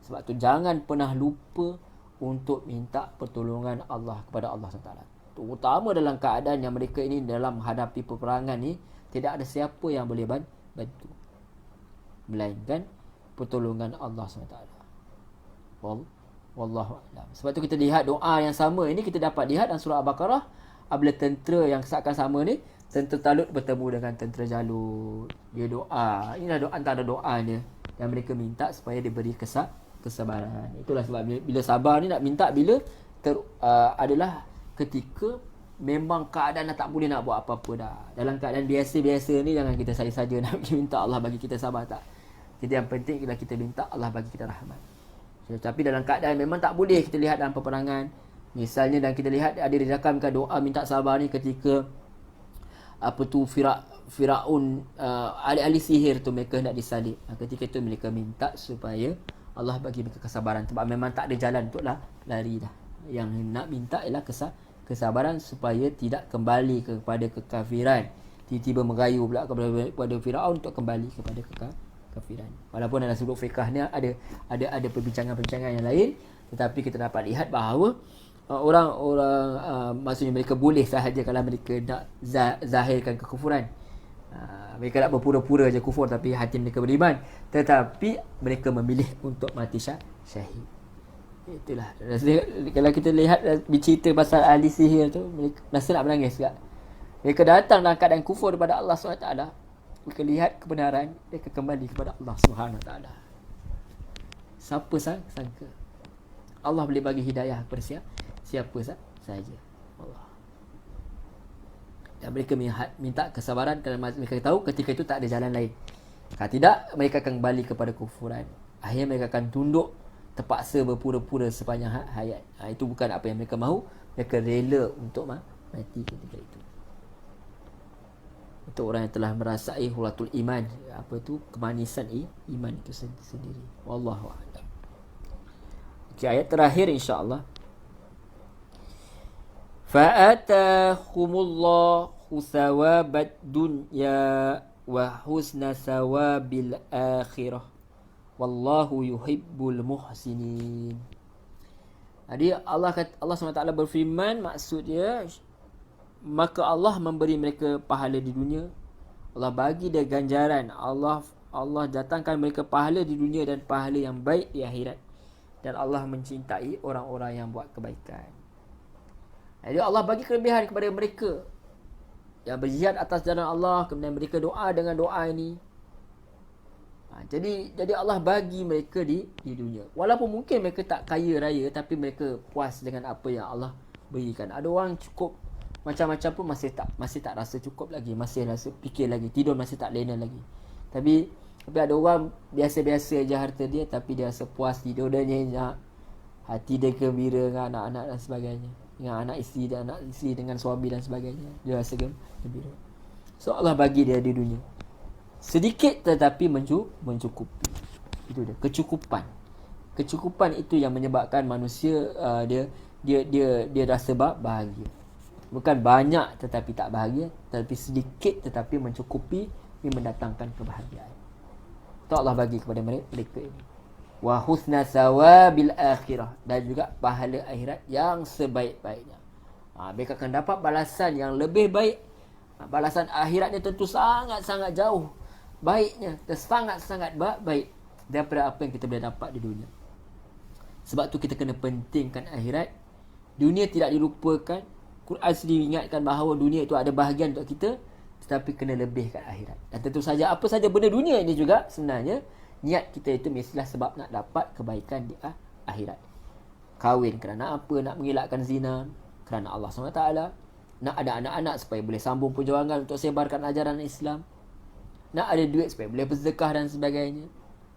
A: Sebab tu jangan pernah lupa untuk minta pertolongan Allah kepada Allah SWT. Terutama dalam keadaan yang mereka ini dalam menghadapi peperangan ni, tidak ada siapa yang boleh bantu, melainkan pertolongan Allah SWT. Wallahu a'lam. Sebab tu kita lihat doa yang sama ini, kita dapat lihat dalam surah Al-Baqarah, apabila tentera yang kesakan sama ni, tentera Talut bertemu dengan tentera Jalut. Dia doa. Inilah doa, antara doanya yang mereka minta supaya diberi kesabaran. Itulah sebab bila sabar ni nak minta bila adalah ketika memang keadaan dah tak boleh nak buat apa-apa dah. Dalam keadaan biasa-biasa ni, jangan kita saja nak minta Allah bagi kita sabar, tak. Jadi yang penting ialah kita minta Allah bagi kita rahmat. Tapi dalam keadaan memang tak boleh, kita lihat dalam peperangan, misalnya, dan kita lihat ada dirakamkan doa minta sabar ni ketika Firaun, ahli sihir tu, mereka hendak disalib. Ketika itu mereka minta supaya Allah bagi mereka kesabaran, sebab memang tak ada jalan untuk lari dah. Yang nak minta ialah kesabaran supaya tidak kembali kepada kekafiran. Tiba-tiba merayu pula kepada Firaun untuk kembali kepada kekafiran. Walaupun dalam sudut fiqah ni ada perbincangan-perbincangan yang lain, tetapi kita dapat lihat bahawa orang-orang maksudnya mereka boleh sahaja kalau mereka nak zahirkan kekufuran. Mereka nak berpura-pura je kufur tapi hati mereka beriman, tetapi mereka memilih untuk mati syahid. Itulah. Kalau kita lihat bercerita pasal ahli sihir tu, mereka rasa nak menangis juga. Mereka datang dalam keadaan kufur kepada Allah SWT. Mereka lihat kebenaran, mereka kembali kepada Allah SWT. Siapa sangka Allah boleh bagi hidayah kepada siapa sahaja. Allah. Dan mereka minta kesabaran kerana mereka tahu ketika itu tak ada jalan lain. Kalau tidak, mereka akan kembali kepada kufuran. Akhirnya mereka akan tunduk, terpaksa berpura-pura sepanjang hayat. Itu bukan apa yang mereka mahu. Mereka rela untuk mati ketika itu. Untuk orang yang telah merasai hulatul iman, apa itu, kemanisan iman itu sendiri. Wallahu a'lam. Okay, ayat terakhir insya-Allah. Fa'atahumullahu thawabad dunya wa husna thawabil akhirah. Wallahu yuhibbul muhsinin. Jadi Allah SWT berfirman, maksud dia maka Allah memberi mereka pahala di dunia. Allah bagi dia ganjaran. Allah datangkan mereka pahala di dunia dan pahala yang baik di akhirat. Dan Allah mencintai orang-orang yang buat kebaikan. Jadi Allah bagi kelebihan kepada mereka yang berjihad atas jalan Allah, kemudian mereka doa dengan doa ini. Jadi Allah bagi mereka di dunia. Walaupun mungkin mereka tak kaya raya, tapi mereka puas dengan apa yang Allah berikan. Ada orang cukup macam-macam pun masih tak rasa cukup lagi, masih rasa fikir lagi, tidur masih tak lena lagi. Tapi ada orang biasa-biasa aja harta dia, tapi dia rasa puas, tidur dia nyenyak, hati dia gembira dengan anak-anak dan sebagainya, dengan anak isteri dengan suami dan sebagainya, dia rasa gembira. So Allah bagi dia di dunia sedikit tetapi mencukupi. Itu dia, kecukupan. Kecukupan itu yang menyebabkan manusia dia rasa bahagia. Bukan banyak tetapi tak bahagia, tetapi sedikit tetapi mencukupi, ini mendatangkan kebahagiaan. Itu Allah bagi kepada mereka ini. Wa husna sawabil akhirah, dan juga pahala akhirat yang sebaik-baiknya. Mereka akan dapat balasan yang lebih baik. Balasan akhiratnya tentu sangat-sangat jauh baiknya, sangat-sangat baik daripada apa yang kita boleh dapat di dunia. Sebab tu kita kena pentingkan akhirat. Dunia tidak dilupakan. Quran sendiri ingatkan bahawa dunia itu ada bahagian untuk kita, tetapi kena lebihkan akhirat. Dan tentu saja apa saja benda dunia ini juga sebenarnya niat kita itu mestilah sebab nak dapat kebaikan di akhirat. Kahwin kerana apa? Nak mengelakkan zina kerana Allah SWT. Nak ada anak-anak supaya boleh sambung perjuangan untuk sebarkan ajaran Islam. Nak ada duit supaya boleh bersedekah dan sebagainya.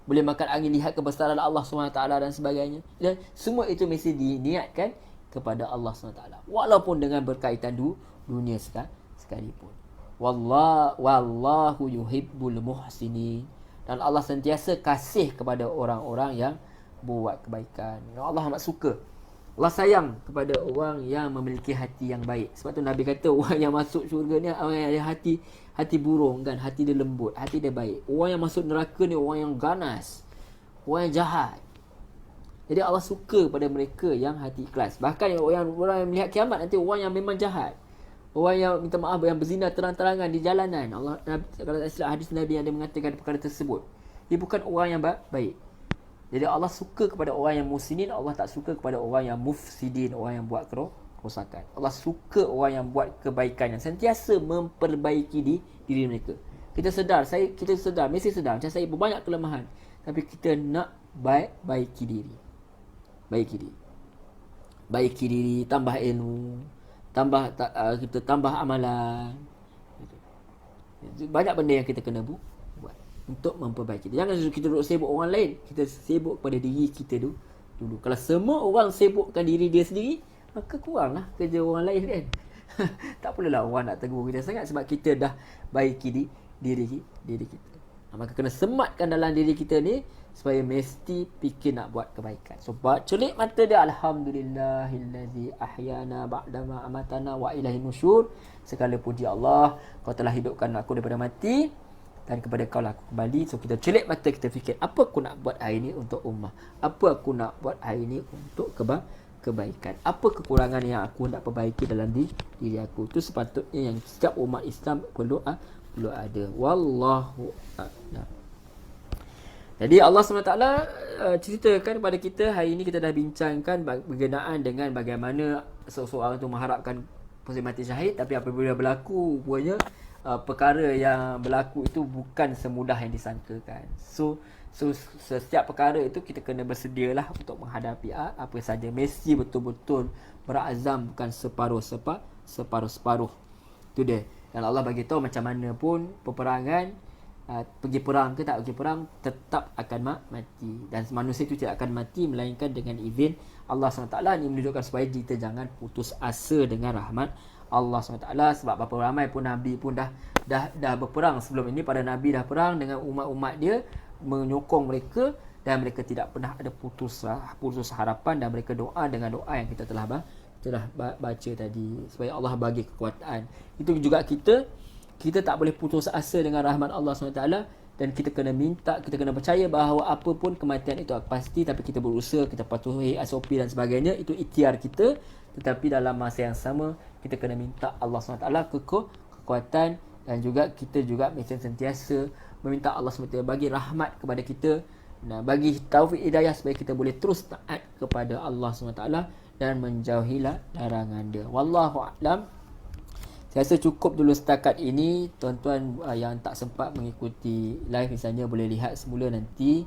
A: Boleh makan angin lihat kebesaran Allah SWT dan sebagainya. Dan semua itu mesti diniatkan kepada Allah SWT. Walaupun dengan berkaitan dunia sekalipun. Wallahu yuhibbul muhsinin. Dan Allah sentiasa kasih kepada orang-orang yang buat kebaikan. Allah amat suka. Allah sayang kepada orang yang memiliki hati yang baik. Sebab tu Nabi kata orang yang masuk syurga ni orang yang ada hati burung kan, hati dia lembut, hati dia baik. Orang yang masuk neraka ni orang yang ganas, orang yang jahat. Jadi Allah suka pada mereka yang hati ikhlas. Bahkan orang yang melihat kiamat nanti orang yang memang jahat, orang yang minta maaf, yang berzina terang-terangan di jalanan. Allah, kalau tak silap hadis Nabi yang ada mengatakan perkara tersebut, dia bukan orang yang baik. Jadi Allah suka kepada orang yang muslimin, Allah tak suka kepada orang yang mufsidin, orang yang buat kerosakan. Allah suka orang yang buat kebaikan, yang sentiasa memperbaiki diri mereka. Kita sedar, mesti sedar macam saya berbanyak kelemahan, tapi kita nak baiki diri. Baiki diri, tambah ilmu, kita tambah amalan. Banyak benda yang kita kena buat untuk memperbaiki. Jangan kita duduk sibuk orang lain, kita sibuk pada diri kita dulu. Kalau semua orang sibukkan diri dia sendiri, maka kuranglah kerja orang lain kan. Tak perlulah orang nak tegur kita sangat, sebab kita dah baiki diri kita. Maka kena sematkan dalam diri kita ni supaya mesti fikir nak buat kebaikan. So celik mata dia, alhamdulillahillazi ahyana ba'dama amatana wa ilaihi nusyur. Segala puji Allah, kau telah hidupkan aku daripada mati dan kepada kau lah aku kembali. So kita celik mata, kita fikir apa aku nak buat hari ni untuk ummah, apa aku nak buat hari ni untuk kebaikan, apa kekurangan yang aku nak perbaiki dalam diri aku. Itu sepatutnya yang setiap umat Islam perlu ada. Wallahu a'lam. Jadi Allah SWT ceritakan kepada kita, hari ini kita dah bincangkan berkenaan dengan bagaimana seseorang itu mengharapkan posisi mati syahid, tapi apabila berlaku rupanya perkara yang berlaku itu bukan semudah yang disangkakan. So setiap perkara itu kita kena bersedialah untuk menghadapi apa saja. Mesti betul-betul berazam, bukan separuh-separuh. Itu dia. Dan Allah bagi tahu macam mana pun peperangan, pergi perang ke tak pergi perang, tetap akan mati. Dan manusia itu tidak akan mati melainkan dengan izin Allah SWT. Ini menunjukkan supaya kita jangan putus asa dengan rahmat Allah SWT. Sebab berapa ramai pun Nabi pun dah berperang sebelum ini. Para Nabi dah perang dengan umat-umat dia, menyokong mereka, dan mereka tidak pernah ada putus harapan, dan mereka doa dengan doa yang kita telah baca tadi, supaya Allah bagi kekuatan. Itu juga kita tak boleh putus asa dengan rahmat Allah SWT. dan kita kena minta, kita kena percaya bahawa apa pun kematian itu pasti, tapi kita berusaha, kita patuhi SOP dan sebagainya, itu ikhtiar kita. Tetapi dalam masa yang sama kita kena minta Allah SWT kekuatan, dan juga kita juga macam sentiasa meminta Allah SWT bagi rahmat kepada kita, bagi taufik hidayah supaya kita boleh terus taat kepada Allah SWT dan menjauhilah larangan dia. Wallahu a'lam. Saya rasa cukup dulu setakat ini. Tuan-tuan yang tak sempat mengikuti live misalnya boleh lihat semula nanti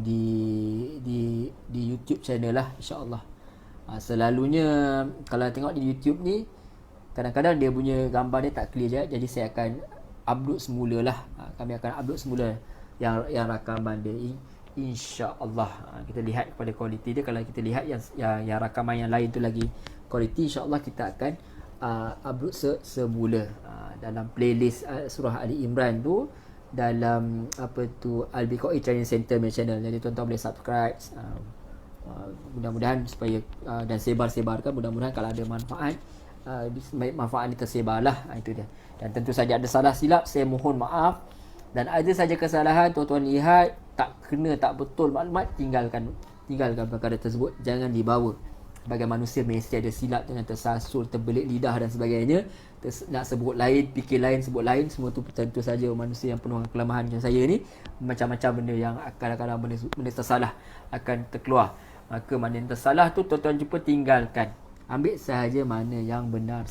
A: di YouTube channel lah, insya-Allah. Selalunya kalau tengok di YouTube ni kadang-kadang dia punya gambar dia tak clear je, jadi saya akan upload semula lah. Kami akan upload semula yang rakaman dia, insya-Allah. Kita lihat kepada kualiti dia. Kalau kita lihat yang rakaman yang lain tu lagi kualiti, insya-Allah kita akan upload semula dalam playlist surah Ali Imran tu, dalam Al-Biqai Training Center channel. Jadi tuan-tuan boleh subscribe, mudah-mudahan supaya dan sebar-sebarkan, mudah-mudahan kalau ada manfaat, manfaat ni tersebarlah. Itu dia. Dan tentu saja ada salah silap, saya mohon maaf. Dan ada saja kesalahan, tuan-tuan lihat tak kena, tak betul maklumat, tinggalkan perkara tersebut, jangan dibawa. Sebagai manusia mesti ada silap, dengan tersasul, terbelit lidah dan sebagainya. Nak sebut lain, fikir lain, sebut lain, semua tu tentu saja manusia yang penuh dengan kelemahan macam saya ni. Macam-macam benda yang kadang-kadang benda tersalah akan terkeluar. Maka mana yang tersalah tu tuan-tuan jumpa, tinggalkan. Ambil sahaja mana yang benar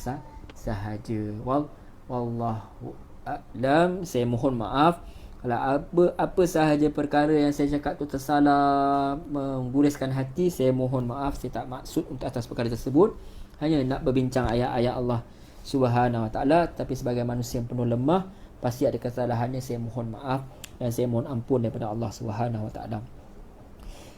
A: sahaja. Wallahu a'lam. Saya mohon maaf kalau apa sahaja perkara yang saya cakap tu tersalah, mengguriskan hati, saya mohon maaf. Saya tak maksud untuk atas perkara tersebut, hanya nak berbincang ayat-ayat Allah Subhanahu Wa Taala. Tapi sebagai manusia yang penuh lemah, pasti ada kesalahannya. Saya mohon maaf dan saya mohon ampun daripada Allah Subhanahu Wa Taala.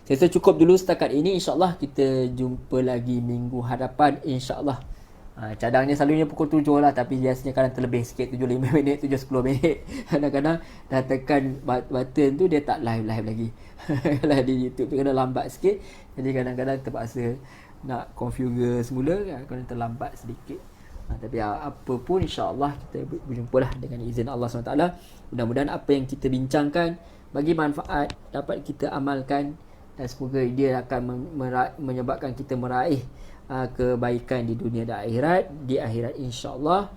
A: Saya rasa cukup dulu setakat ini. InsyaAllah kita jumpa lagi minggu hadapan, insyaAllah. Cadangnya selalunya pukul 7 lah, tapi biasanya kadang terlebih sikit, 7-5 minit, 7-10 minit. Kadang-kadang dah tekan button tu dia tak live lagi. Kalau di YouTube tu kena lambat sikit, jadi kadang-kadang terpaksa nak configure semula, kena terlambat sedikit. Tapi apa pun, insyaAllah kita berjumpalah dengan izin Allah SWT. Mudah-mudahan apa yang kita bincangkan bagi manfaat, dapat kita amalkan, dan semoga dia akan menyebabkan kita meraih kebaikan di dunia dan akhirat. Di akhirat insya-Allah.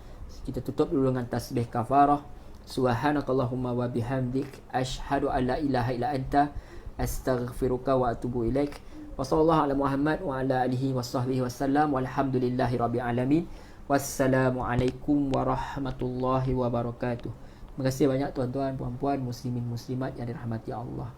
A: Kita tutup dulu dengan tasbih kafarah. Subhanakallahumma wa bihamdik, asyhadu an la ilaha illa anta, astaghfiruka wa atubu ilaik. Wa sallallahu ala Muhammad wa ala alihi wasahbihi wasallam. Walhamdulillahi rabbil alamin. Wassalamualaikum warahmatullahi wabarakatuh. Terima kasih banyak tuan-tuan, puan-puan, muslimin muslimat yang dirahmati Allah.